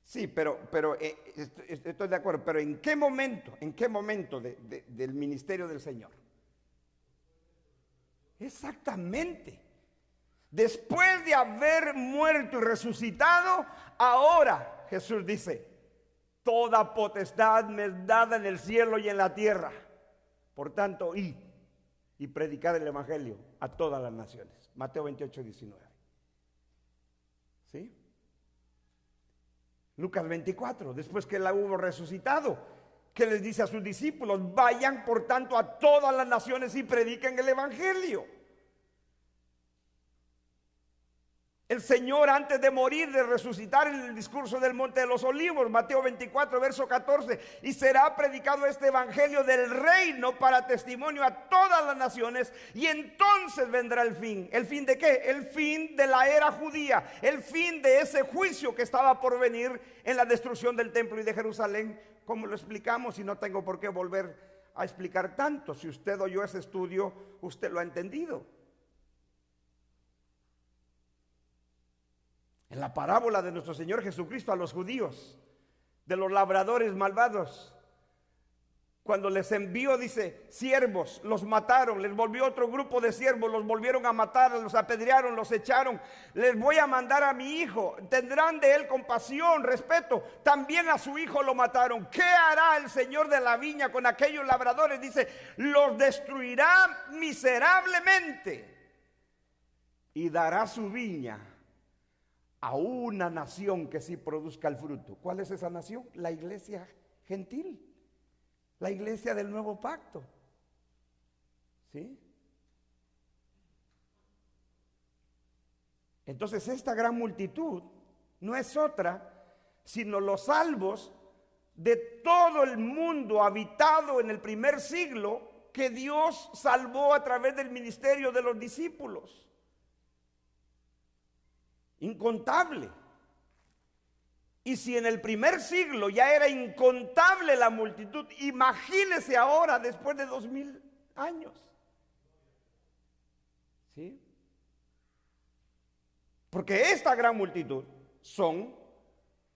Sí, pero estoy de acuerdo, pero ¿en qué momento del ministerio del Señor? Exactamente. Después de haber muerto y resucitado, ahora Jesús dice, toda potestad me es dada en el cielo y en la tierra. Por tanto, id y predicad el evangelio a todas las naciones. Mateo 28, 19. ¿Sí? Lucas 24, después que la hubo resucitado, que les dice a sus discípulos, vayan por tanto a todas las naciones y prediquen el evangelio. El Señor, antes de morir, de resucitar, en el discurso del Monte de los Olivos, Mateo 24, verso 14, y será predicado este evangelio del reino para testimonio a todas las naciones, y entonces vendrá el fin. ¿El fin de qué? El fin de la era judía, el fin de ese juicio que estaba por venir en la destrucción del templo y de Jerusalén, como lo explicamos, y no tengo por qué volver a explicar tanto. Si usted oyó ese estudio, usted lo ha entendido. En la parábola de nuestro Señor Jesucristo a los judíos, de los labradores malvados, cuando les envió, dice, siervos, los mataron, les volvió otro grupo de siervos, los volvieron a matar, los apedrearon, los echaron. Les voy a mandar a mi hijo, tendrán de él compasión, respeto. También a su hijo lo mataron. ¿Qué hará el Señor de la viña con aquellos labradores? Dice, los destruirá miserablemente y dará su viña a una nación que sí produzca el fruto. ¿Cuál es esa nación? La iglesia gentil, la iglesia del nuevo pacto. ¿Sí? Entonces esta gran multitud no es otra sino los salvos de todo el mundo habitado en el primer siglo, que Dios salvó a través del ministerio de los discípulos. Incontable. Y si en el primer siglo ya era incontable la multitud, imagínese ahora después de 2000 años. ¿Sí? Porque esta gran multitud son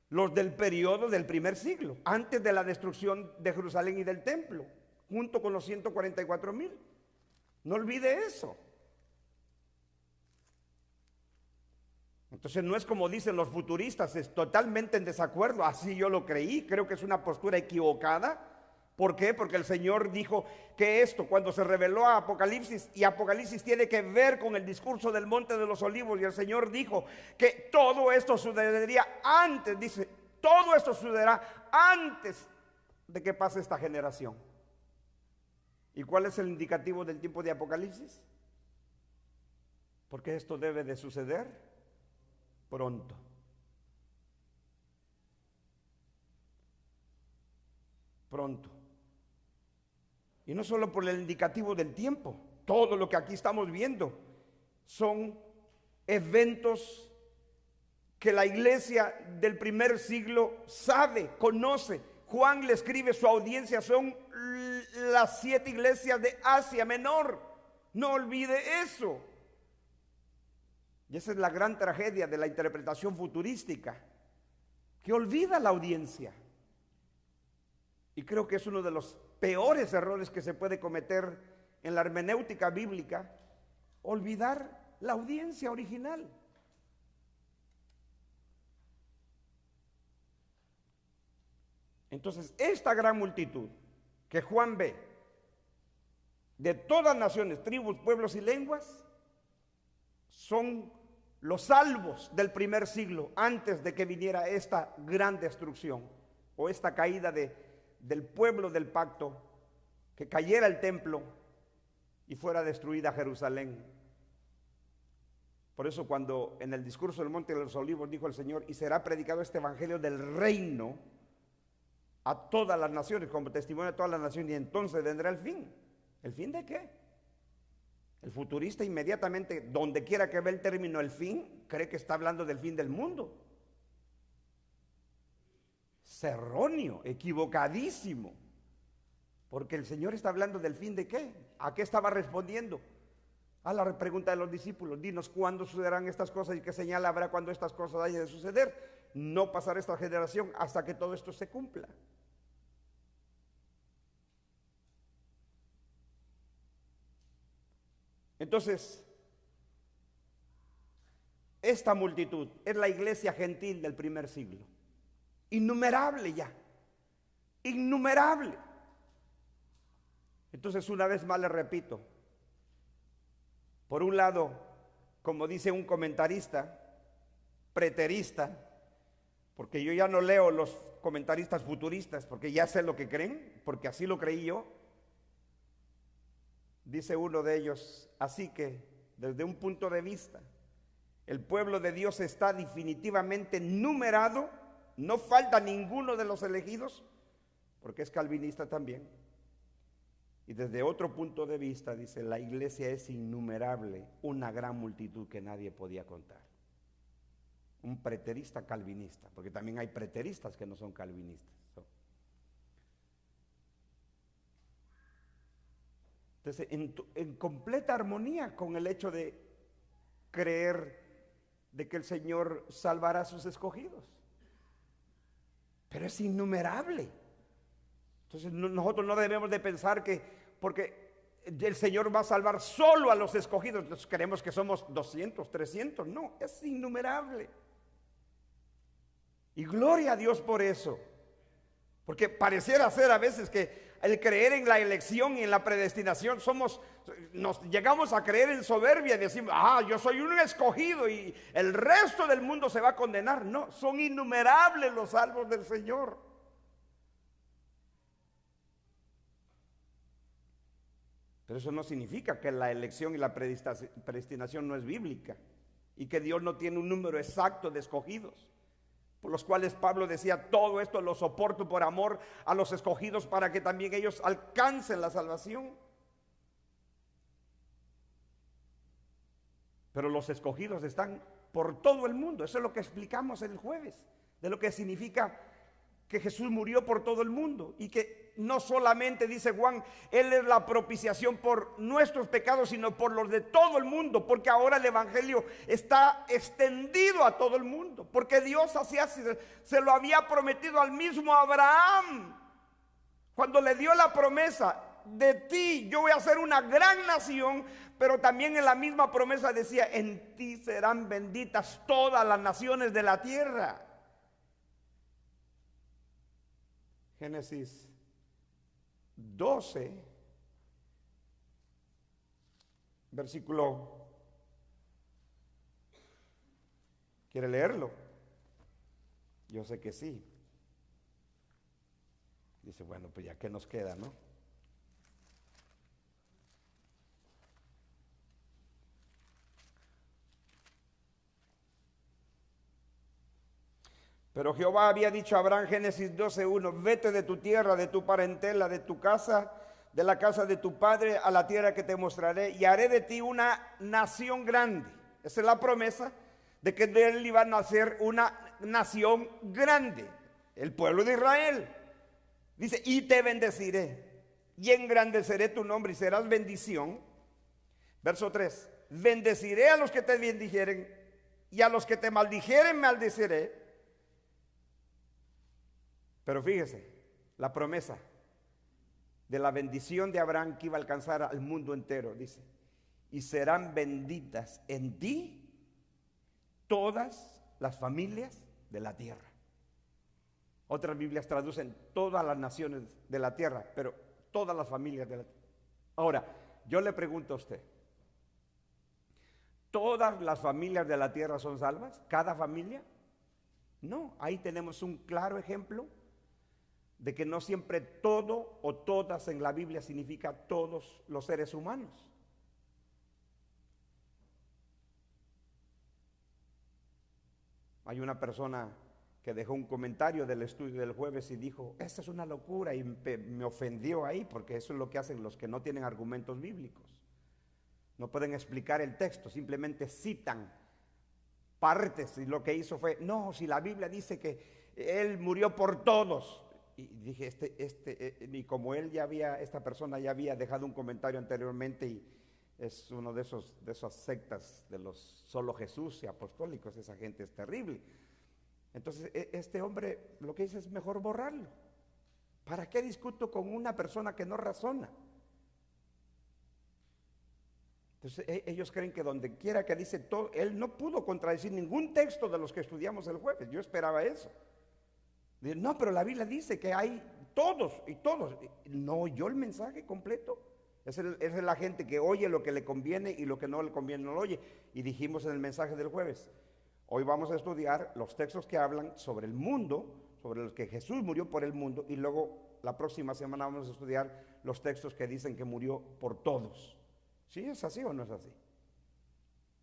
los del periodo del primer siglo, antes de la destrucción de Jerusalén y del templo, junto con los 144,000. No olvide eso. Entonces no es como dicen los futuristas, es totalmente en desacuerdo. Así yo lo creí, creo que es una postura equivocada. ¿Por qué? Porque el Señor dijo que esto, cuando se reveló a Apocalipsis, y Apocalipsis tiene que ver con el discurso del Monte de los Olivos, y el Señor dijo que todo esto sucedería antes, dice, todo esto sucederá antes de que pase esta generación. ¿Y cuál es el indicativo del tiempo de Apocalipsis? Porque esto debe de suceder pronto. Pronto. Y no solo por el indicativo del tiempo, todo lo que aquí estamos viendo son eventos que la iglesia del primer siglo sabe, conoce. Juan le escribe, su audiencia son las 7 iglesias de Asia Menor. No olvide eso. Y esa es la gran tragedia de la interpretación futurística, que olvida la audiencia. Y creo que es uno de los peores errores que se puede cometer en la hermenéutica bíblica, olvidar la audiencia original. Entonces, esta gran multitud que Juan ve, de todas naciones, tribus, pueblos y lenguas, son los salvos del primer siglo, antes de que viniera esta gran destrucción, o esta caída del pueblo del pacto, que cayera el templo y fuera destruida Jerusalén. Por eso cuando en el discurso del Monte de los Olivos dijo el Señor, y será predicado este evangelio del reino a todas las naciones, como testimonio de todas las naciones, y entonces vendrá el fin. ¿El fin de qué? El futurista inmediatamente, donde quiera que ve el término el fin, cree que está hablando del fin del mundo. Es erróneo, equivocadísimo, porque el Señor está hablando del fin de qué. ¿A qué estaba respondiendo? A la pregunta de los discípulos: dinos cuándo sucederán estas cosas y qué señal habrá cuando estas cosas hayan de suceder. No pasará esta generación hasta que todo esto se cumpla. Entonces, esta multitud es la iglesia gentil del primer siglo. Innumerable ya, innumerable. Entonces, una vez más le repito, por un lado, como dice un comentarista, preterista, porque yo ya no leo los comentaristas futuristas, porque ya sé lo que creen, porque así lo creí yo. Dice uno de ellos, así que desde un punto de vista, el pueblo de Dios está definitivamente numerado, no falta ninguno de los elegidos, porque es calvinista también. Y desde otro punto de vista, dice, la iglesia es innumerable, una gran multitud que nadie podía contar. Un preterista calvinista, porque también hay preteristas que no son calvinistas. Entonces, en completa armonía con el hecho de creer de que el Señor salvará a sus escogidos. Pero es innumerable. Entonces nosotros no debemos de pensar que porque el Señor va a salvar solo a los escogidos, entonces creemos que somos 200, 300. No, es innumerable. Y gloria a Dios por eso. Porque pareciera ser a veces que el creer en la elección y en la predestinación nos llegamos a creer en soberbia y decimos, yo soy un escogido y el resto del mundo se va a condenar. No, son innumerables los salvos del Señor. Pero eso no significa que la elección y la predestinación no es bíblica y que Dios no tiene un número exacto de escogidos, por los cuales Pablo decía, todo esto lo soporto por amor a los escogidos para que también ellos alcancen la salvación. Pero los escogidos están por todo el mundo. Eso es lo que explicamos el jueves, de lo que significa que Jesús murió por todo el mundo y que no solamente, dice Juan, Él es la propiciación por nuestros pecados, sino por los de todo el mundo, porque ahora el evangelio está extendido a todo el mundo, porque Dios así se lo había prometido al mismo Abraham, cuando le dio la promesa, de ti yo voy a hacer una gran nación, pero también en la misma promesa decía, en ti serán benditas todas las naciones de la tierra. Génesis 12, versículo, ¿quiere leerlo? Yo sé que sí. Dice, bueno, pues ya que nos queda, ¿no? Pero Jehová había dicho a Abraham, Génesis 12:1, vete de tu tierra, de tu parentela, de tu casa, de la casa de tu padre, a la tierra que te mostraré, y haré de ti una nación grande. Esa es la promesa de que de él iba a nacer una nación grande, el pueblo de Israel. Dice, y te bendeciré, y engrandeceré tu nombre, y serás bendición. Verso 3, bendeciré a los que te bendijeren, y a los que te maldijeren maldeciré. Pero fíjese, la promesa de la bendición de Abraham que iba a alcanzar al mundo entero, dice, y serán benditas en ti todas las familias de la tierra. Otras Biblias traducen todas las naciones de la tierra, pero todas las familias de la tierra. Ahora, yo le pregunto a usted, ¿todas las familias de la tierra son salvas? ¿Cada familia? No, ahí tenemos un claro ejemplo de que no siempre todo o todas en la Biblia significa todos los seres humanos. Hay una persona que dejó un comentario del estudio del jueves y dijo, esta es una locura, y me ofendió ahí, porque eso es lo que hacen los que no tienen argumentos bíblicos. No pueden explicar el texto, simplemente citan partes, y lo que hizo fue, no, si la Biblia dice que Él murió por todos. Y dije, y como esta persona ya había dejado un comentario anteriormente, y es uno de esas sectas de los solo Jesús y apostólicos, esa gente es terrible. Entonces este hombre lo que dice es mejor borrarlo. ¿Para qué discuto con una persona que no razona? Entonces ellos creen que donde quiera que dice todo, él no pudo contradecir ningún texto de los que estudiamos el jueves. Yo esperaba eso. No, pero la Biblia dice que hay todos y todos. No oyó el mensaje completo. Esa es la gente que oye lo que le conviene y lo que no le conviene no lo oye. Y dijimos en el mensaje del jueves, hoy vamos a estudiar los textos que hablan sobre el mundo, sobre los que Jesús murió por el mundo, y luego la próxima semana vamos a estudiar los textos que dicen que murió por todos. ¿Sí es así o no es así?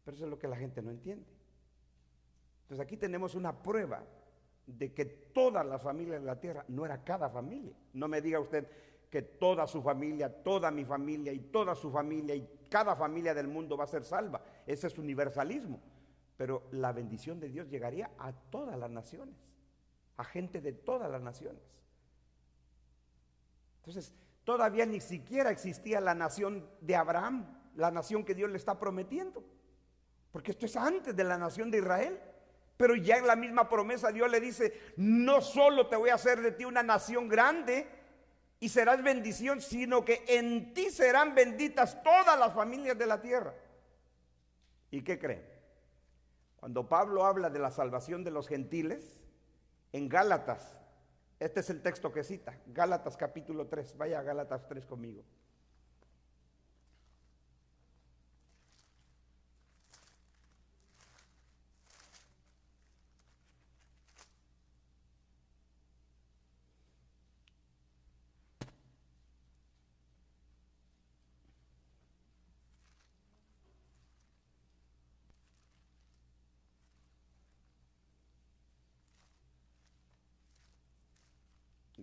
Pero eso es lo que la gente no entiende. Entonces aquí tenemos una prueba de que todas las familias de la tierra, no era cada familia. No me diga usted que toda su familia, toda mi familia y toda su familia y cada familia del mundo va a ser salva. Ese es universalismo. Pero la bendición de Dios llegaría a todas las naciones, a gente de todas las naciones. Entonces, todavía ni siquiera existía la nación de Abraham, la nación que Dios le está prometiendo, porque esto es antes de la nación de Israel. Pero ya en la misma promesa Dios le dice, no solo te voy a hacer de ti una nación grande y serás bendición, sino que en ti serán benditas todas las familias de la tierra. ¿Y qué creen? Cuando Pablo habla de la salvación de los gentiles, en Gálatas, este es el texto que cita, Gálatas capítulo 3, vaya a Gálatas 3 conmigo.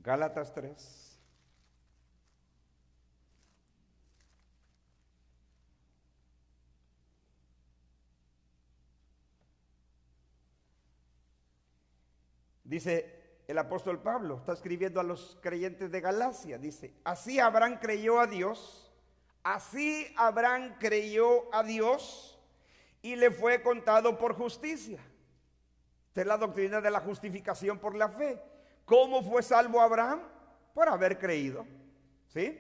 Gálatas 3. Dice el apóstol Pablo, está escribiendo a los creyentes de Galacia, dice, así Abraham creyó a Dios, y le fue contado por justicia. Esta es la doctrina de la justificación por la fe. ¿Cómo fue salvo Abraham? Por haber creído, ¿sí?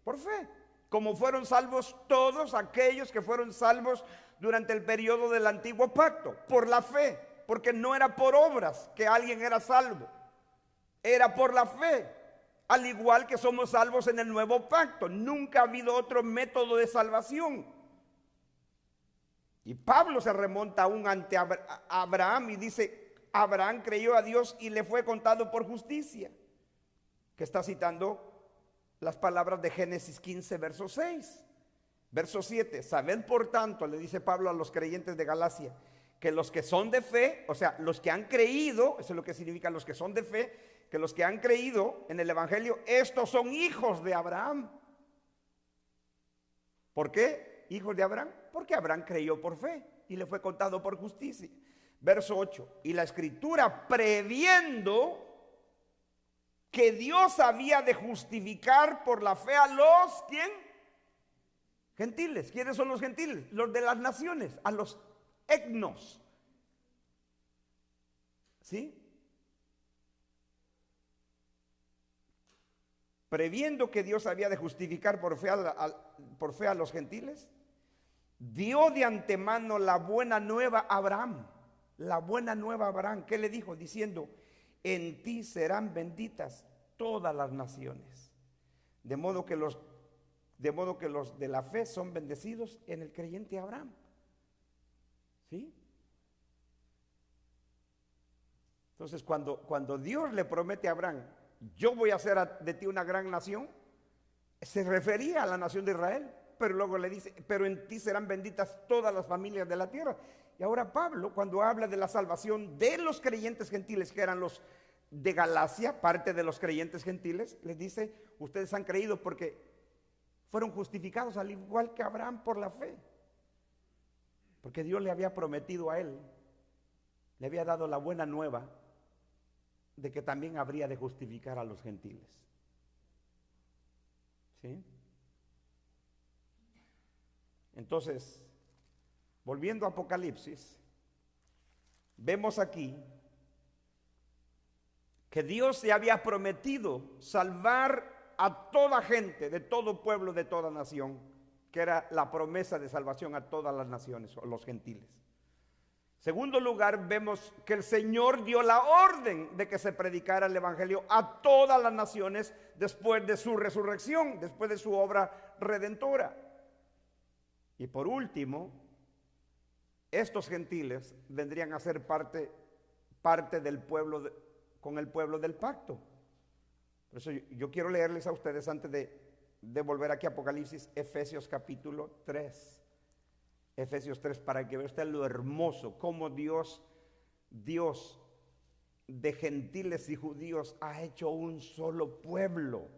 Por fe. Como fueron salvos todos aquellos que fueron salvos durante el periodo del antiguo pacto, por la fe, porque no era por obras que alguien era salvo, era por la fe, al igual que somos salvos en el nuevo pacto. Nunca ha habido otro método de salvación. Y Pablo se remonta aún ante Abraham y dice, Abraham creyó a Dios y le fue contado por justicia, que está citando las palabras de Génesis 15, verso 6. Verso 7, sabed por tanto, le dice Pablo a los creyentes de Galacia, que los que son de fe, o sea, los que han creído, eso es lo que significa los que son de fe, que los que han creído en el Evangelio, estos son hijos de Abraham. ¿Por qué hijos de Abraham? Porque Abraham creyó por fe y le fue contado por justicia. Verso 8, y la Escritura, previendo que Dios había de justificar por la fe a los, ¿quién? Gentiles. ¿Quiénes son los gentiles? Los de las naciones, a los etnos. ¿Sí? Previendo que Dios había de justificar por fe a los gentiles, dio de antemano la buena nueva a Abraham. La buena nueva a Abraham. ¿Qué le dijo? Diciendo, en ti serán benditas todas las naciones. De modo que los de la fe son bendecidos en el creyente Abraham. ¿Sí? Entonces, cuando Dios le promete a Abraham, yo voy a hacer de ti una gran nación, se refería a la nación de Israel, pero luego le dice, pero en ti serán benditas todas las familias de la tierra. Y ahora Pablo, cuando habla de la salvación de los creyentes gentiles, que eran los de Galacia, parte de los creyentes gentiles, les dice, ustedes han creído porque fueron justificados al igual que Abraham por la fe. Porque Dios le había prometido a él, le había dado la buena nueva de que también habría de justificar a los gentiles. ¿Sí? Entonces, volviendo a Apocalipsis, vemos aquí que Dios se había prometido salvar a toda gente, de todo pueblo, de toda nación, que era la promesa de salvación a todas las naciones, o los gentiles. Segundo lugar, vemos que el Señor dio la orden de que se predicara el Evangelio a todas las naciones después de su resurrección, después de su obra redentora. Y por último, estos gentiles vendrían a ser parte del pueblo, con el pueblo del pacto. Por eso yo quiero leerles a ustedes, antes de volver aquí a Apocalipsis, Efesios capítulo 3. Efesios 3, para que vea usted lo hermoso, cómo Dios de gentiles y judíos ha hecho un solo pueblo.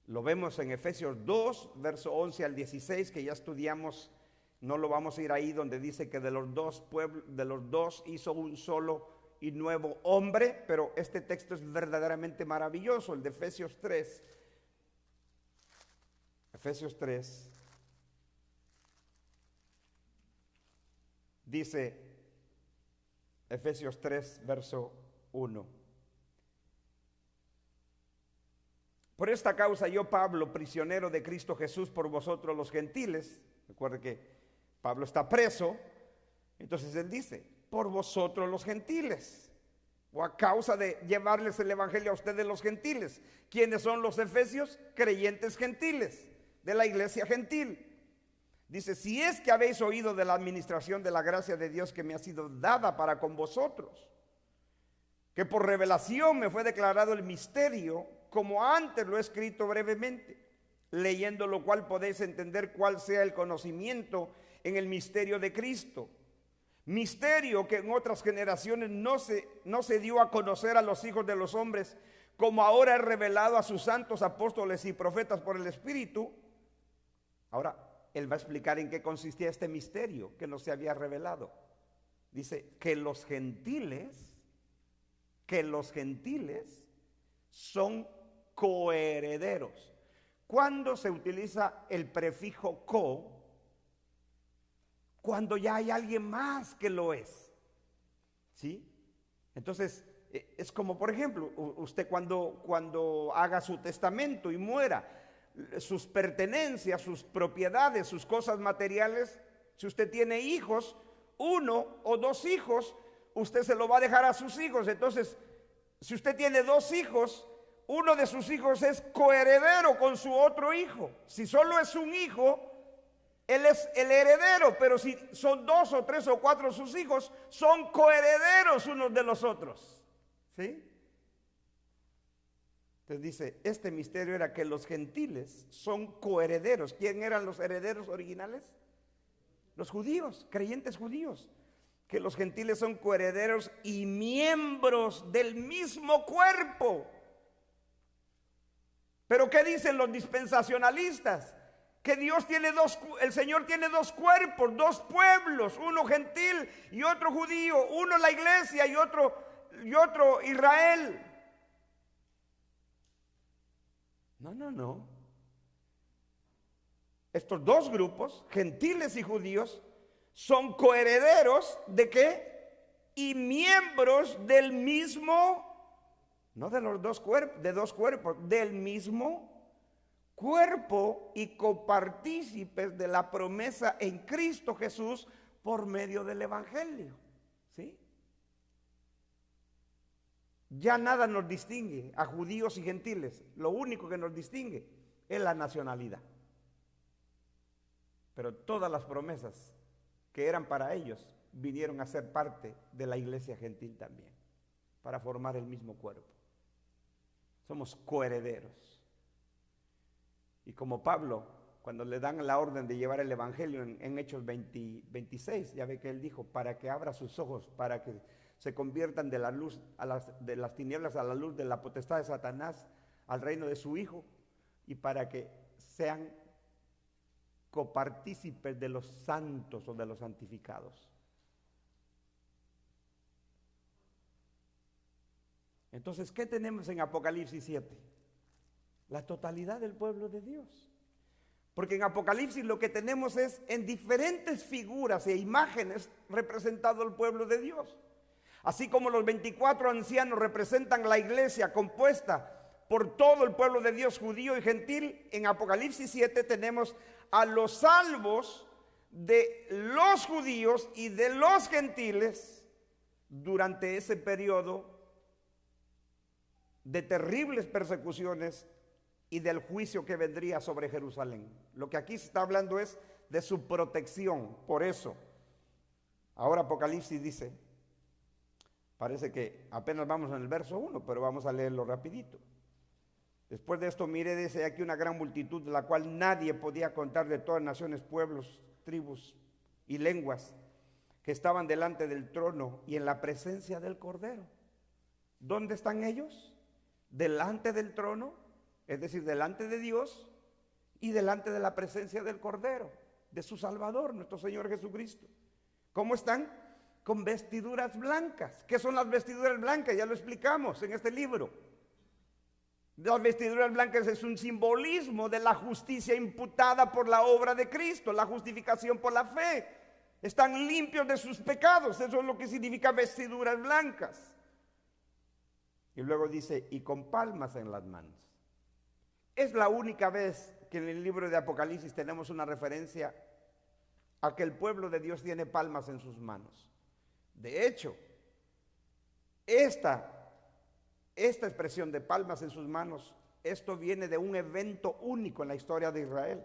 Lo vemos en Efesios 2, verso 11 al 16, que ya estudiamos. No lo vamos a ir ahí, donde dice que de los dos hizo un solo y nuevo hombre, pero este texto es verdaderamente maravilloso, el de Efesios 3. Efesios 3 dice, Efesios 3, verso 1. Por esta causa yo, Pablo, prisionero de Cristo Jesús por vosotros los gentiles. Recuerde que Pablo está preso. Entonces él dice, por vosotros los gentiles, o a causa de llevarles el evangelio a ustedes los gentiles. ¿Quiénes son los efesios? Creyentes gentiles, de la iglesia gentil. Dice, si es que habéis oído de la administración de la gracia de Dios que me ha sido dada para con vosotros, que por revelación me fue declarado el misterio, como antes lo he escrito brevemente, leyendo lo cual podéis entender cuál sea el conocimiento en el misterio de Cristo. Misterio que en otras generaciones no se dio a conocer a los hijos de los hombres, como ahora es revelado a sus santos apóstoles y profetas por el Espíritu. Ahora, él va a explicar en qué consistía este misterio que no se había revelado. Dice que los gentiles son coherederos. ¿Cuándo se utiliza el prefijo co? Cuando ya hay alguien más que lo es. ¿Sí? Entonces, es como, por ejemplo, usted cuando haga su testamento y muera, sus pertenencias, sus propiedades, sus cosas materiales, si usted tiene hijos, uno o dos hijos, usted se lo va a dejar a sus hijos. Entonces, si usted tiene dos hijos, uno de sus hijos es coheredero con su otro hijo. Si solo es un hijo, él es el heredero, pero si son dos o tres o cuatro sus hijos, son coherederos unos de los otros. ¿Sí? Entonces dice, este misterio era que los gentiles son coherederos. ¿Quién eran los herederos originales? Los judíos, creyentes judíos. que los gentiles son coherederos y miembros del mismo cuerpo. Pero ¿qué dicen los dispensacionalistas? Que el Señor tiene dos cuerpos, dos pueblos, uno gentil y otro judío, uno la iglesia y otro Israel. No. Estos dos grupos, gentiles y judíos, son coherederos ¿de qué? Y miembros del mismo, no de los dos cuerpos, de dos cuerpos, del mismo cuerpo y copartícipes de la promesa en Cristo Jesús por medio del Evangelio. ¿Sí? Ya nada nos distingue a judíos y gentiles. Lo único que nos distingue es la nacionalidad. Pero todas las promesas que eran para ellos vinieron a ser parte de la iglesia gentil también, para formar el mismo cuerpo. Somos coherederos. Y como Pablo, cuando le dan la orden de llevar el evangelio en Hechos 26, ya ve que él dijo, para que abra sus ojos, para que se conviertan de la luz de las tinieblas a la luz de la potestad de Satanás al reino de su Hijo, y para que sean copartícipes de los santos o de los santificados. Entonces, ¿qué tenemos en Apocalipsis 7? La totalidad del pueblo de Dios. Porque en Apocalipsis lo que tenemos es en diferentes figuras e imágenes representado el pueblo de Dios. Así como los 24 ancianos representan la iglesia compuesta por todo el pueblo de Dios, judío y gentil, en Apocalipsis 7 tenemos a los salvos de los judíos y de los gentiles durante ese periodo de terribles persecuciones y del juicio que vendría sobre Jerusalén. Lo que aquí se está hablando es de su protección. Por eso, ahora Apocalipsis dice, parece que apenas vamos en el verso 1, pero vamos a leerlo rapidito. Después de esto miré, dice aquí una gran multitud, de la cual nadie podía contar, de todas naciones, pueblos, tribus y lenguas, que estaban delante del trono y en la presencia del Cordero. ¿Dónde están ellos? Delante del trono, es decir, delante de Dios y delante de la presencia del Cordero, de su Salvador, nuestro Señor Jesucristo. ¿Cómo están? Con vestiduras blancas. ¿Qué son las vestiduras blancas? Ya lo explicamos en este libro. Las vestiduras blancas es un simbolismo de la justicia imputada por la obra de Cristo, la justificación por la fe. Están limpios de sus pecados, eso es lo que significa vestiduras blancas. Y luego dice, y con palmas en las manos. Es la única vez que en el libro de Apocalipsis tenemos una referencia a que el pueblo de Dios tiene palmas en sus manos. De hecho, esta expresión de palmas en sus manos, esto viene de un evento único en la historia de Israel.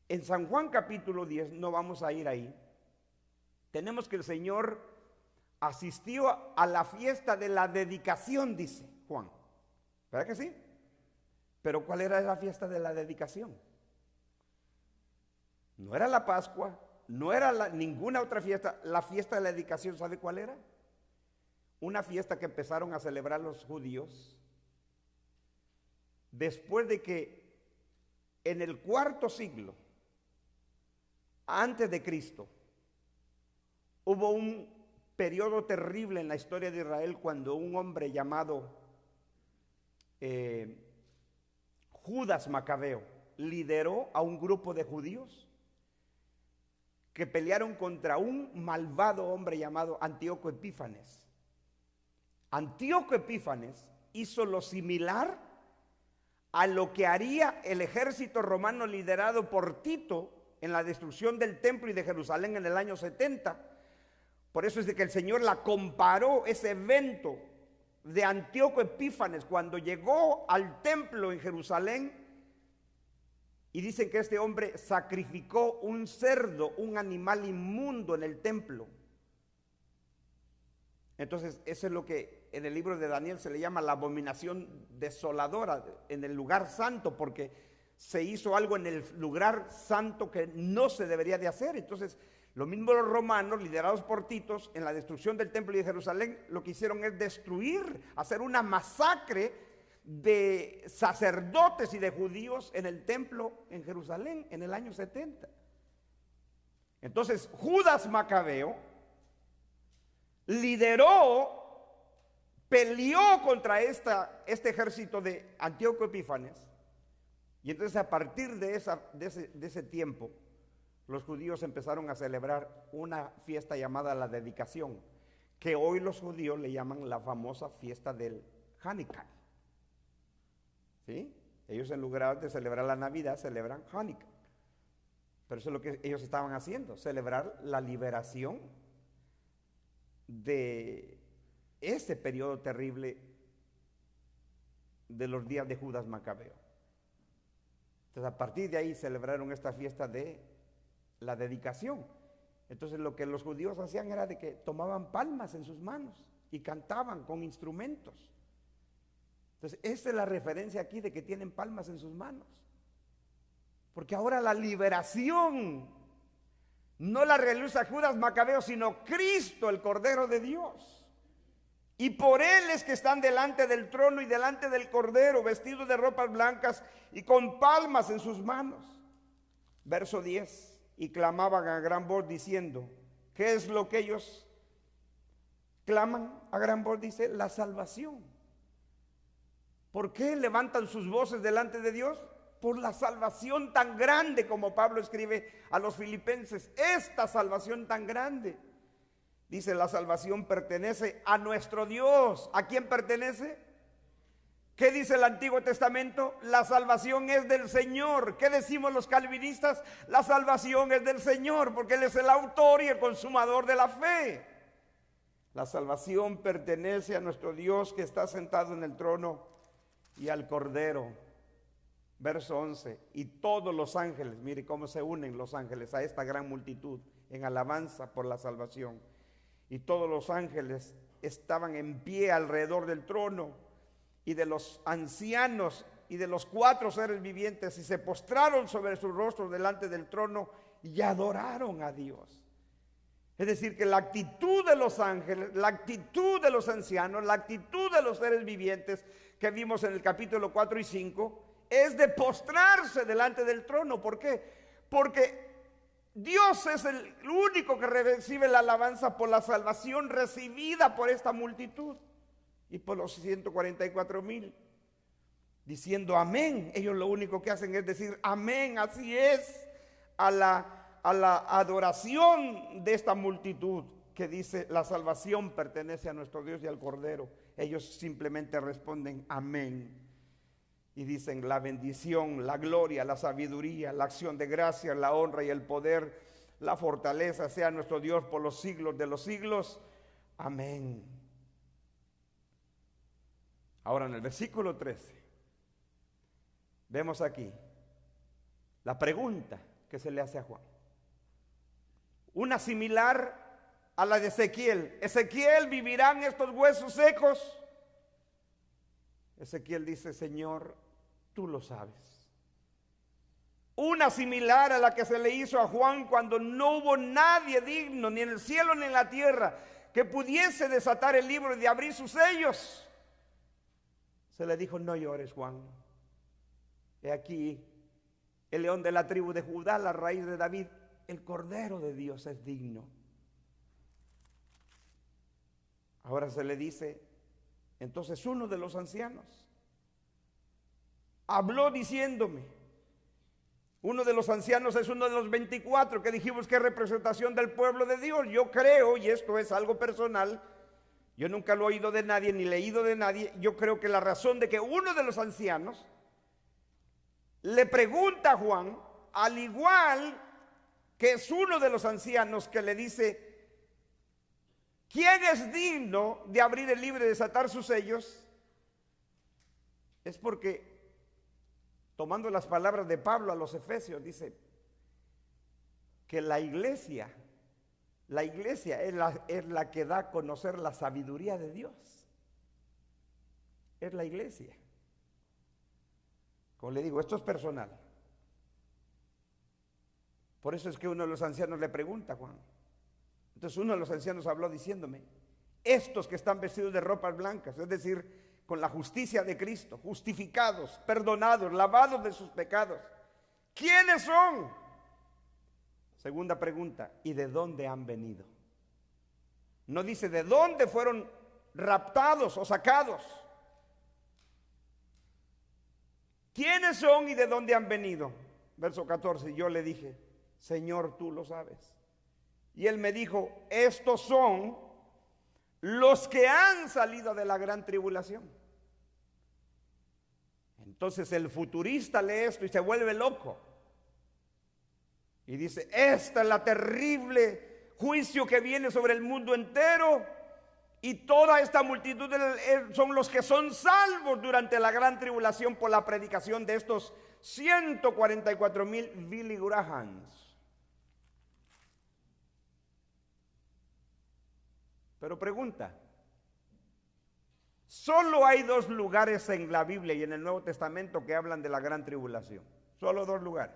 En San Juan capítulo 10, no vamos a ir ahí, tenemos que el Señor asistió a la fiesta de la dedicación, dice Juan. ¿Verdad que sí? Pero ¿cuál era la fiesta de la dedicación? No era la Pascua, no era ninguna otra fiesta. La fiesta de la dedicación, ¿sabe cuál era? Una fiesta que empezaron a celebrar los judíos después de que en el cuarto siglo antes de Cristo hubo un periodo terrible en la historia de Israel cuando un hombre llamado Judas Macabeo lideró a un grupo de judíos que pelearon contra un malvado hombre llamado Antíoco Epífanes. Antíoco Epífanes hizo lo similar a lo que haría el ejército romano liderado por Tito en la destrucción del templo y de Jerusalén en el año 70. Por eso es de que el Señor la comparó, ese evento de Antíoco Epífanes cuando llegó al templo en Jerusalén, y dicen que este hombre sacrificó un cerdo, un animal inmundo en el templo. Entonces eso es lo que en el libro de Daniel se le llama la abominación desoladora en el lugar santo, porque se hizo algo en el lugar santo que no se debería de hacer. Entonces Lo mismo los romanos, liderados por Tito, en la destrucción del templo de Jerusalén, lo que hicieron es destruir, hacer una masacre de sacerdotes y de judíos en el templo en Jerusalén en el año 70. Entonces Judas Macabeo lideró, peleó contra este ejército de Antíoco Epífanes, y entonces a partir de ese tiempo los judíos empezaron a celebrar una fiesta llamada la dedicación, que hoy los judíos le llaman la famosa fiesta del Hanukkah. ¿Sí? Ellos, en lugar de celebrar la Navidad, celebran Hanukkah. Pero eso es lo que ellos estaban haciendo, celebrar la liberación de ese periodo terrible de los días de Judas Macabeo. Entonces, a partir de ahí celebraron esta fiesta de la dedicación. Entonces, lo que los judíos hacían era de que tomaban palmas en sus manos y cantaban con instrumentos. Entonces, esa es la referencia aquí de que tienen palmas en sus manos. Porque ahora la liberación no la realiza Judas Macabeo, sino Cristo, el Cordero de Dios. Y por él es que están delante del trono y delante del Cordero, vestidos de ropas blancas y con palmas en sus manos. Verso 10. Y clamaban a gran voz diciendo, ¿qué es lo que ellos claman a gran voz? Dice, la salvación. ¿Por qué levantan sus voces delante de Dios? Por la salvación tan grande, como Pablo escribe a los filipenses. Esta salvación tan grande. Dice, la salvación pertenece a nuestro Dios. ¿A quién pertenece? ¿Qué dice el Antiguo Testamento? La salvación es del Señor. ¿Qué decimos los calvinistas? La salvación es del Señor, porque Él es el autor y el consumador de la fe. La salvación pertenece a nuestro Dios, que está sentado en el trono, y al Cordero. Verso 11. Y todos los ángeles, mire cómo se unen los ángeles a esta gran multitud en alabanza por la salvación. Y todos los ángeles estaban en pie alrededor del trono y de los ancianos y de los 4 seres vivientes, y se postraron sobre sus rostros delante del trono y adoraron a Dios. Es decir, que la actitud de los ángeles, la actitud de los ancianos, la actitud de los seres vivientes que vimos en el capítulo 4 y 5 es de postrarse delante del trono. ¿Por qué? Porque Dios es el único que recibe la alabanza por la salvación recibida por esta multitud y por los 144,000, diciendo amén. Ellos lo único que hacen es decir amén, así es, a la adoración de esta multitud que dice la salvación pertenece a nuestro Dios y al Cordero. Ellos simplemente responden amén y dicen la bendición, la gloria, la sabiduría, la acción de gracia, la honra y el poder, la fortaleza sea nuestro Dios por los siglos de los siglos. Amén. Ahora, en el versículo 13 vemos aquí la pregunta que se le hace a Juan, una similar a la de Ezequiel. Ezequiel, ¿vivirán estos huesos secos? Ezequiel dice, Señor, tú lo sabes. Una similar a la que se le hizo a Juan cuando no hubo nadie digno, ni en el cielo ni en la tierra, que pudiese desatar el libro y de abrir sus sellos. Se le dijo, no llores, Juan. He aquí el león de la tribu de Judá, la raíz de David, el Cordero de Dios es digno. Ahora se le dice, entonces uno de los ancianos habló diciéndome, uno de los ancianos es uno de los 24 que dijimos que es representación del pueblo de Dios. Yo creo, y esto es algo personal, yo nunca lo he oído de nadie ni leído de nadie, yo creo que la razón de que uno de los ancianos le pregunta a Juan, al igual que es uno de los ancianos que le dice, ¿quién es digno de abrir el libro y desatar sus sellos? Es porque, tomando las palabras de Pablo a los Efesios, dice que la iglesia es la que da a conocer la sabiduría de Dios. Es la iglesia. Como le digo, esto es personal. Por eso es que uno de los ancianos le pregunta, Juan. Entonces uno de los ancianos habló diciéndome, estos que están vestidos de ropas blancas, es decir, con la justicia de Cristo, justificados, perdonados, lavados de sus pecados, ¿quiénes son? Segunda pregunta, ¿y de dónde han venido? No dice de dónde fueron raptados o sacados. ¿Quiénes son y de dónde han venido? Verso 14, yo le dije, Señor, tú lo sabes. Y él me dijo, estos son los que han salido de la gran tribulación. Entonces el futurista lee esto y se vuelve loco. Y dice, esta es la terrible juicio que viene sobre el mundo entero. Y toda esta multitud son los que son salvos durante la gran tribulación por la predicación de estos 144,000 Billy Grahams. Pero pregunta, solo hay dos lugares en la Biblia y en el Nuevo Testamento que hablan de la gran tribulación. Solo dos lugares,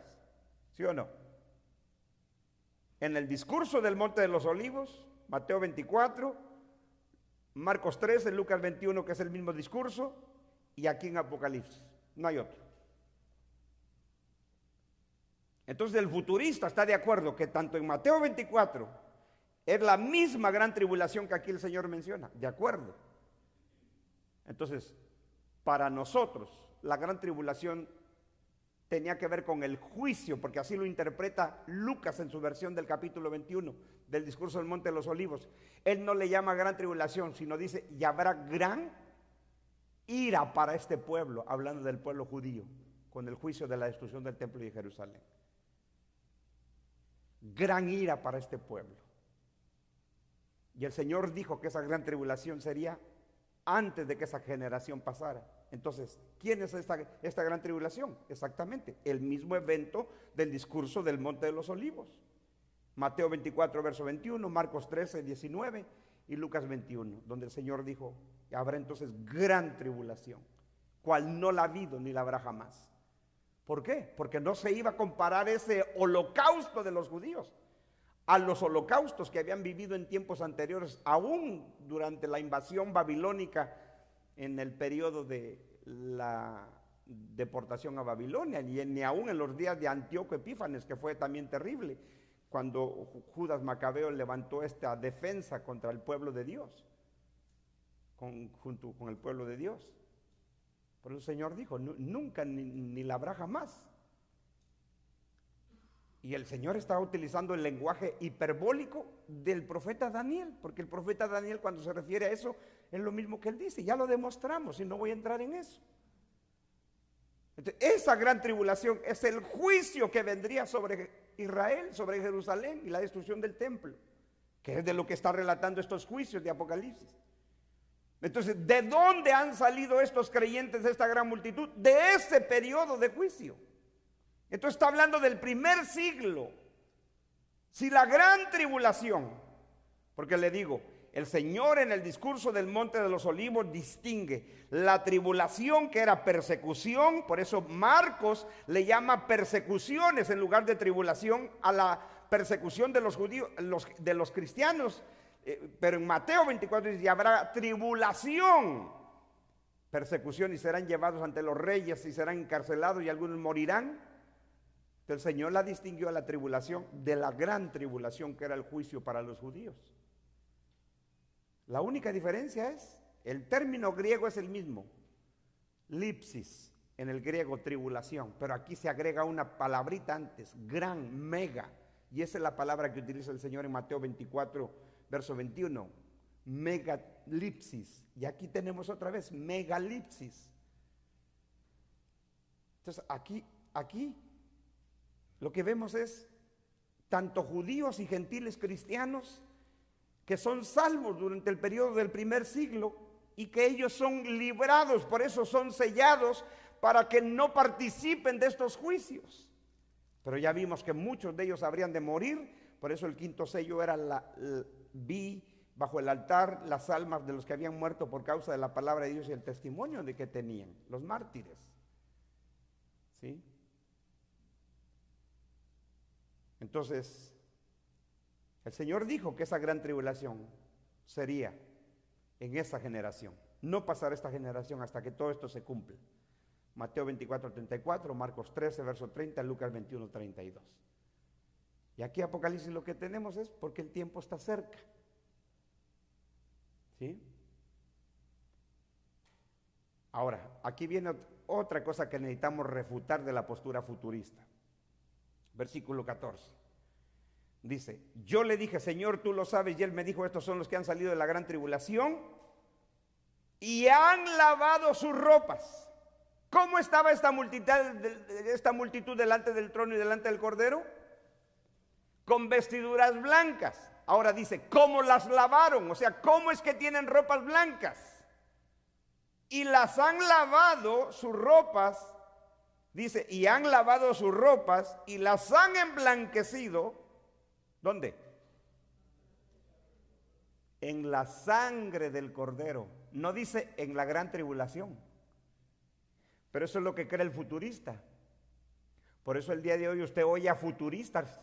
¿sí o no? En el discurso del Monte de los Olivos, Mateo 24, Marcos 13, Lucas 21, que es el mismo discurso, y aquí en Apocalipsis, no hay otro. Entonces el futurista está de acuerdo que tanto en Mateo 24 es la misma gran tribulación que aquí el Señor menciona, de acuerdo. Entonces, para nosotros, la gran tribulación tenía que ver con el juicio, porque así lo interpreta Lucas en su versión del capítulo 21 del discurso del Monte de los Olivos. Él no le llama gran tribulación, sino dice, y habrá gran ira para este pueblo, hablando del pueblo judío, con el juicio de la destrucción del templo de Jerusalén. Gran ira para este pueblo. Y el Señor dijo que esa gran tribulación sería antes de que esa generación pasara. Entonces, ¿quién es esta gran tribulación? Exactamente, el mismo evento del discurso del Monte de los Olivos. Mateo 24, verso 21, Marcos 13, 19 y Lucas 21, donde el Señor dijo, habrá entonces gran tribulación, cual no la ha habido ni la habrá jamás. ¿Por qué? Porque no se iba a comparar ese holocausto de los judíos a los holocaustos que habían vivido en tiempos anteriores, aún durante la invasión babilónica en el periodo de la deportación a Babilonia, ni aún en los días de Antíoco Epífanes, que fue también terrible, cuando Judas Macabeo levantó esta defensa contra el pueblo de Dios, junto con el pueblo de Dios. Por eso el Señor dijo, nunca ni la habrá jamás. Y el Señor estaba utilizando el lenguaje hiperbólico del profeta Daniel, porque el profeta Daniel, cuando se refiere a eso, es lo mismo que él dice, ya lo demostramos y no voy a entrar en eso. Entonces, esa gran tribulación es el juicio que vendría sobre Israel, sobre Jerusalén y la destrucción del templo, que es de lo que está relatando estos juicios de Apocalipsis. Entonces, ¿de dónde han salido estos creyentes de esta gran multitud? De ese periodo de juicio. Entonces está hablando del primer siglo. Si la gran tribulación, porque le digo, el Señor en el discurso del Monte de los Olivos distingue la tribulación, que era persecución, por eso Marcos le llama persecuciones en lugar de tribulación a la persecución de los judíos, de los cristianos, pero en Mateo 24 dice, habrá tribulación, persecución, y serán llevados ante los reyes y serán encarcelados y algunos morirán. El Señor la distinguió a la tribulación de la gran tribulación, que era el juicio para los judíos. La única diferencia es, el término griego es el mismo, lipsis, en el griego tribulación, pero aquí se agrega una palabrita antes, gran, mega, y esa es la palabra que utiliza el Señor en Mateo 24, verso 21, megalipsis, y aquí tenemos otra vez, megalipsis. Entonces aquí lo que vemos es tanto judíos y gentiles cristianos que son salvos durante el periodo del primer siglo y que ellos son librados, por eso son sellados para que no participen de estos juicios. Pero ya vimos que muchos de ellos habrían de morir, por eso el quinto sello era vi bajo el altar las almas de los que habían muerto por causa de la palabra de Dios y el testimonio de que tenían, los mártires. ¿Sí? Entonces, el Señor dijo que esa gran tribulación sería en esa generación. No pasará esta generación hasta que todo esto se cumpla. Mateo 24:34, Marcos 13, verso 30, Lucas 21:32. Y aquí Apocalipsis lo que tenemos es porque el tiempo está cerca. ¿Sí? Ahora, aquí viene otra cosa que necesitamos refutar de la postura futurista. Versículo 14. Dice, yo le dije, Señor, tú lo sabes, y él me dijo, estos son los que han salido de la gran tribulación y han lavado sus ropas. ¿Cómo estaba esta multitud delante del trono y delante del Cordero? Con vestiduras blancas. Ahora dice, ¿cómo las lavaron? O sea, ¿cómo es que tienen ropas blancas? Y las han lavado sus ropas, dice, y han lavado sus ropas y las han emblanquecido. ¿Dónde? En la sangre del Cordero. No dice en la gran tribulación. Pero eso es lo que cree el futurista. Por eso el día de hoy usted oye a futuristas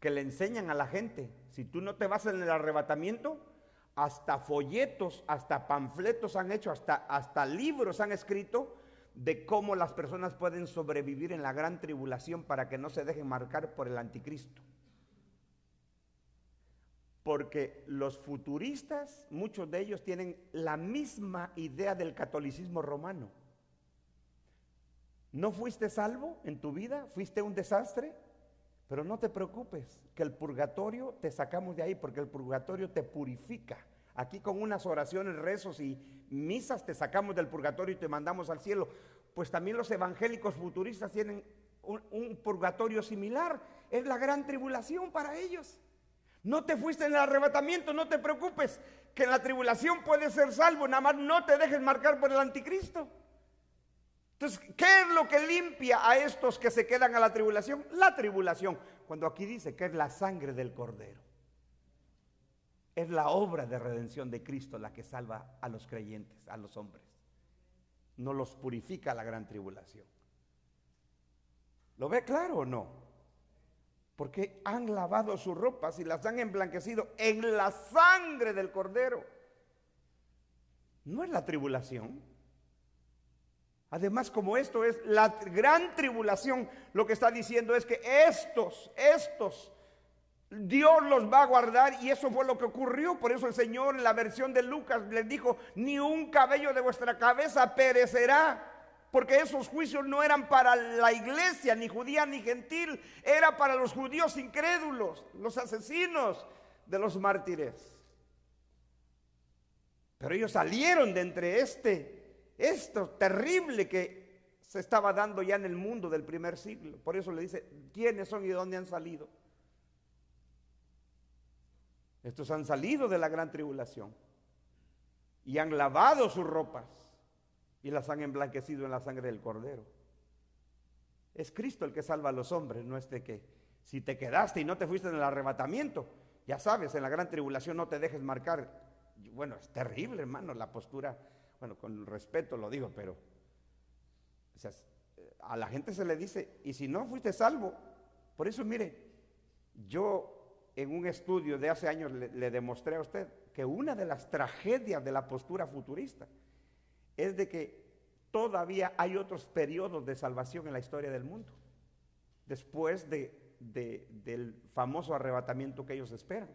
que le enseñan a la gente, si tú no te vas en el arrebatamiento, hasta folletos, hasta panfletos han hecho, hasta libros han escrito de cómo las personas pueden sobrevivir en la gran tribulación para que no se dejen marcar por el anticristo. Porque los futuristas, muchos de ellos tienen la misma idea del catolicismo romano. ¿No fuiste salvo en tu vida? ¿Fuiste un desastre? Pero no te preocupes, que el purgatorio te sacamos de ahí, porque el purgatorio te purifica. Aquí con unas oraciones, rezos y misas te sacamos del purgatorio y te mandamos al cielo. Pues también los evangélicos futuristas tienen un purgatorio similar. Es la gran tribulación para ellos. No te fuiste en el arrebatamiento, no te preocupes, que en la tribulación puedes ser salvo, nada más no te dejes marcar por el anticristo. Entonces, ¿qué es lo que limpia a estos que se quedan a la tribulación? La tribulación, cuando aquí dice que es la sangre del Cordero. Es la obra de redención de Cristo la que salva a los creyentes, a los hombres. No los purifica la gran tribulación. ¿Lo ve claro o no? Porque han lavado sus ropas y las han emblanquecido en la sangre del Cordero. No es la tribulación. Además, como esto es la gran tribulación, lo que está diciendo es que estos, Dios los va a guardar, y eso fue lo que ocurrió. Por eso el Señor en la versión de Lucas les dijo, ni un cabello de vuestra cabeza perecerá. Porque esos juicios no eran para la iglesia, ni judía ni gentil, era para los judíos incrédulos, los asesinos de los mártires. Pero ellos salieron de entre esto terrible que se estaba dando ya en el mundo del primer siglo. Por eso le dice, ¿quiénes son y de dónde han salido? Estos han salido de la gran tribulación y han lavado sus ropas y las han emblanquecido en la sangre del Cordero. Es Cristo el que salva a los hombres, no es de que si te quedaste y no te fuiste en el arrebatamiento, ya sabes, en la gran tribulación no te dejes marcar. Bueno, es terrible, hermano, la postura, bueno, con respeto lo digo, pero o sea, a la gente se le dice, y si no fuiste salvo, por eso mire, yo en un estudio de hace años le demostré a usted que una de las tragedias de la postura futurista es de que todavía hay otros periodos de salvación en la historia del mundo, después del famoso arrebatamiento que ellos esperan.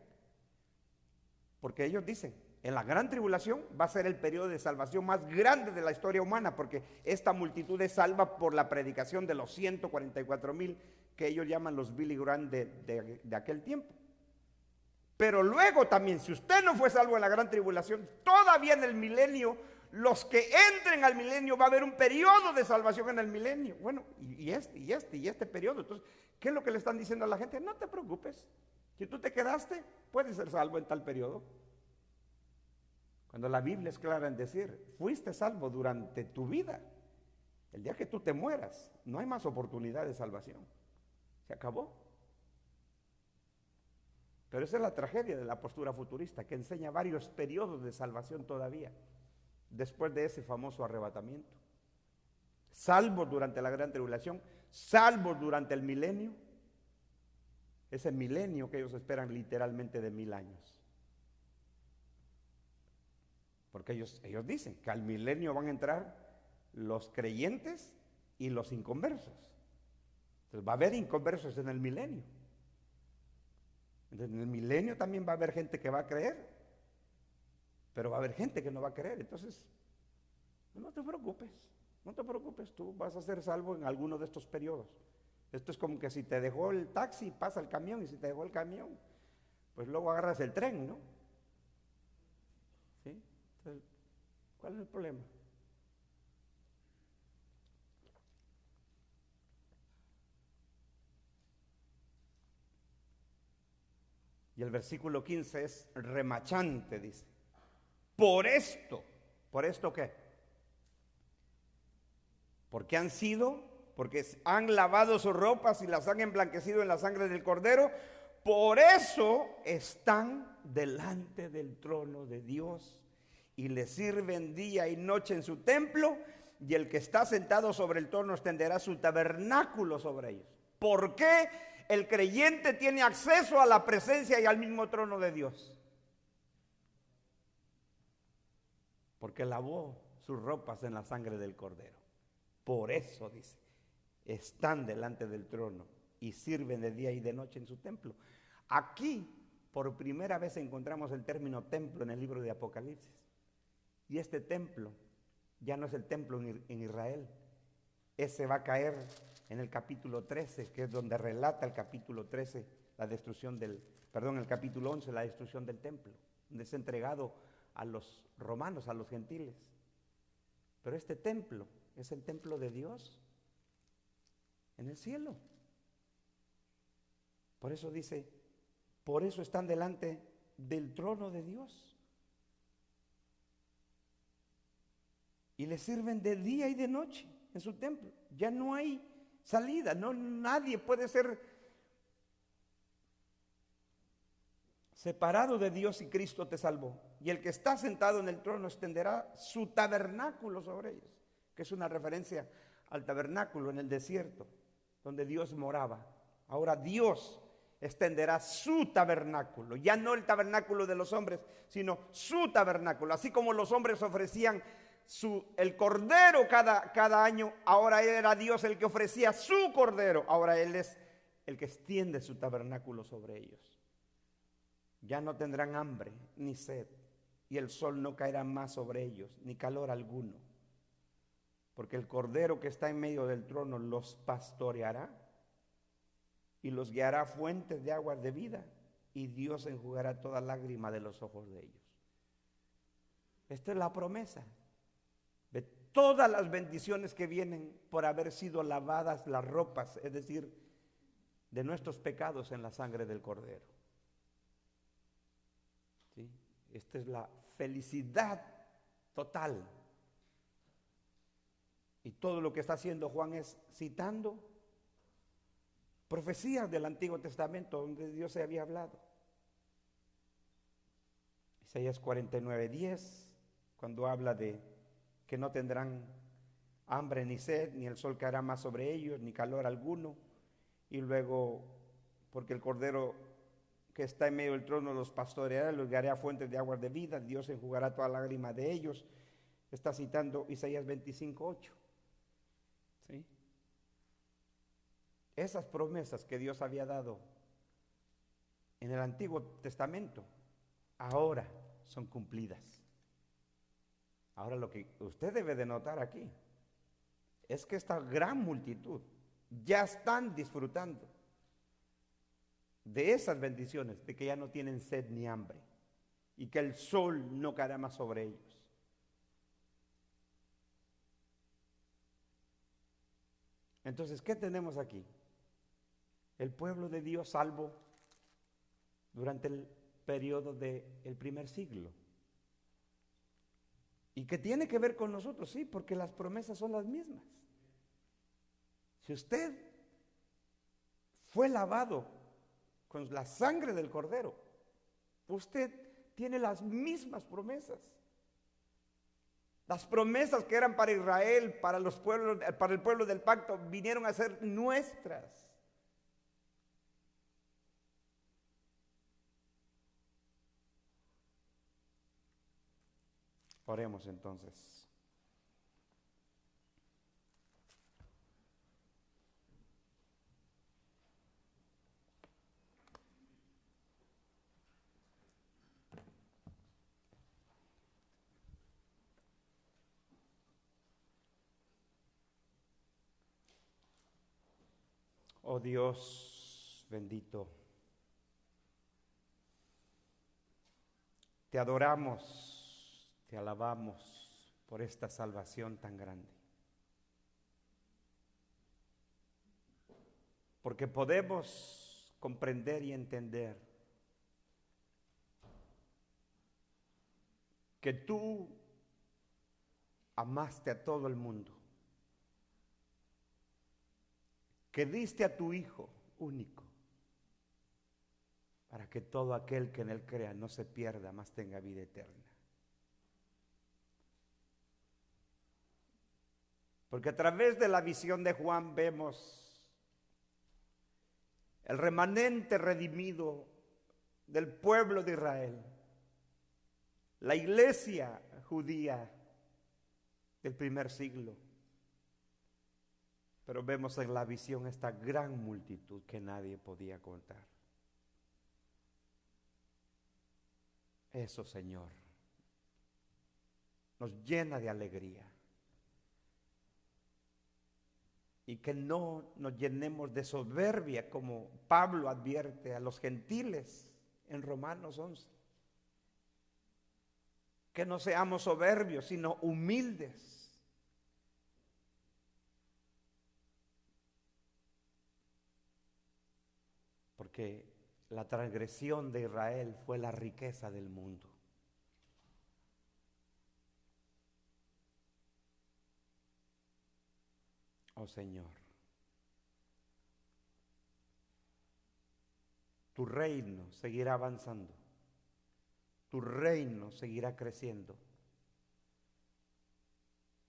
Porque ellos dicen, en la gran tribulación va a ser el periodo de salvación más grande de la historia humana, porque esta multitud es salva por la predicación de los 144,000 que ellos llaman los Billy Graham de aquel tiempo. Pero luego también, si usted no fue salvo en la gran tribulación, todavía en el milenio, los que entren al milenio, va a haber un periodo de salvación en el milenio. Bueno, y este periodo. Entonces, ¿qué es lo que le están diciendo a la gente? No te preocupes, si tú te quedaste, puedes ser salvo en tal periodo. Cuando la Biblia es clara en decir, fuiste salvo durante tu vida. El día que tú te mueras, no hay más oportunidad de salvación. Se acabó. Pero esa es la tragedia de la postura futurista, que enseña varios periodos de salvación todavía, después de ese famoso arrebatamiento. Salvos durante la gran tribulación, salvos durante el milenio, ese milenio que ellos esperan literalmente de 1000 años. Porque ellos dicen que al milenio van a entrar los creyentes y los inconversos. Entonces va a haber inconversos en el milenio. Entonces, en el milenio también va a haber gente que va a creer, pero va a haber gente que no va a creer. Entonces, no te preocupes, tú vas a ser salvo en alguno de estos periodos. Esto es como que si te dejó el taxi, pasa el camión, y si te dejó el camión, pues luego agarras el tren, ¿no? ¿Sí? Entonces, ¿cuál es el problema? Y el versículo 15 es remachante, dice. ¿Por esto qué? Porque han lavado sus ropas y las han emblanquecido en la sangre del Cordero. Por eso están delante del trono de Dios y le sirven día y noche en su templo, y el que está sentado sobre el trono extenderá su tabernáculo sobre ellos. ¿Por qué el creyente tiene acceso a la presencia y al mismo trono de Dios? Porque lavó sus ropas en la sangre del Cordero. Por eso, dice, están delante del trono y sirven de día y de noche en su templo. Aquí, por primera vez, encontramos el término templo en el libro de Apocalipsis. Y este templo ya no es el templo en Israel. Ese va a caer en el capítulo 13, que es donde relata el capítulo 13, el capítulo 11, la destrucción del templo, donde es entregado a los romanos, a los gentiles. Pero este templo es el templo de Dios en el cielo. Por eso dice, por eso están delante del trono de Dios. Y le sirven de día y de noche en su templo. Ya no hay salida, nadie puede ser separado de Dios, y Cristo te salvó. Y el que está sentado en el trono extenderá su tabernáculo sobre ellos, que es una referencia al tabernáculo en el desierto, donde Dios moraba. Ahora Dios extenderá su tabernáculo, ya no el tabernáculo de los hombres, sino su tabernáculo. Así como los hombres ofrecían el cordero cada año, ahora era Dios el que ofrecía su cordero. Ahora Él es el que extiende su tabernáculo sobre ellos. Ya no tendrán hambre ni sed, y el sol no caerá más sobre ellos, ni calor alguno, porque el cordero que está en medio del trono los pastoreará y los guiará a fuentes de aguas de vida, y Dios enjugará toda lágrima de los ojos de ellos. Esta es la promesa de todas las bendiciones que vienen por haber sido lavadas las ropas, es decir, de nuestros pecados en la sangre del Cordero. ¿Sí? Esta es la felicidad total. Y todo lo que está haciendo Juan es citando profecías del Antiguo Testamento donde Dios se había hablado. Isaías 49:10, cuando habla de que no tendrán hambre ni sed, ni el sol caerá más sobre ellos, ni calor alguno. Y luego, porque el Cordero que está en medio del trono los pastoreará, los guiará a fuentes de aguas de vida, Dios enjugará toda lágrima de ellos. Está citando Isaías 25:8. ¿Sí? Esas promesas que Dios había dado en el Antiguo Testamento ahora son cumplidas. Ahora lo que usted debe de notar aquí es que esta gran multitud ya están disfrutando de esas bendiciones, de que ya no tienen sed ni hambre y que el sol no caerá más sobre ellos. Entonces, ¿qué tenemos aquí? El pueblo de Dios salvo durante el periodo del primer siglo. ¿Y qué tiene que ver con nosotros? Sí, porque las promesas son las mismas. Si usted fue lavado con la sangre del Cordero, usted tiene las mismas promesas. Las promesas que eran para Israel, para el pueblo del pacto, vinieron a ser nuestras. Oremos entonces. Oh Dios bendito, te adoramos, te alabamos por esta salvación tan grande. Porque podemos comprender y entender que tú amaste a todo el mundo, que diste a tu Hijo único, para que todo aquel que en Él crea no se pierda, mas tenga vida eterna. Porque a través de la visión de Juan vemos el remanente redimido del pueblo de Israel, la iglesia judía del primer siglo. Pero vemos en la visión esta gran multitud que nadie podía contar. Eso, Señor, nos llena de alegría. Y que no nos llenemos de soberbia, como Pablo advierte a los gentiles en Romanos 11. Que no seamos soberbios, sino humildes. Porque la transgresión de Israel fue la riqueza del mundo. Oh Señor, tu reino seguirá avanzando, tu reino seguirá creciendo,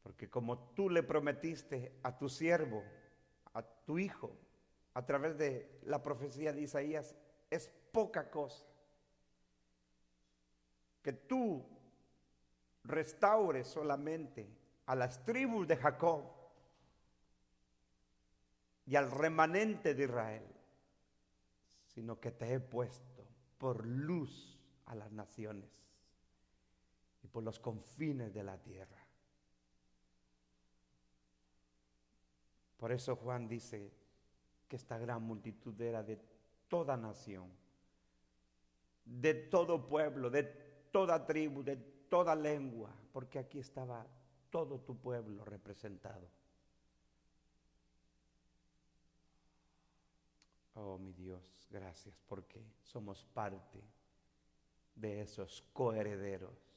porque como tú le prometiste a tu siervo, a tu Hijo, a través de la profecía de Isaías, es poca cosa que tú restaures solamente a las tribus de Jacob y al remanente de Israel, sino que te he puesto por luz a las naciones y por los confines de la tierra. Por eso Juan dice que esta gran multitud era de toda nación, de todo pueblo, de toda tribu, de toda lengua, porque aquí estaba todo tu pueblo representado. Oh, mi Dios, gracias porque somos parte de esos coherederos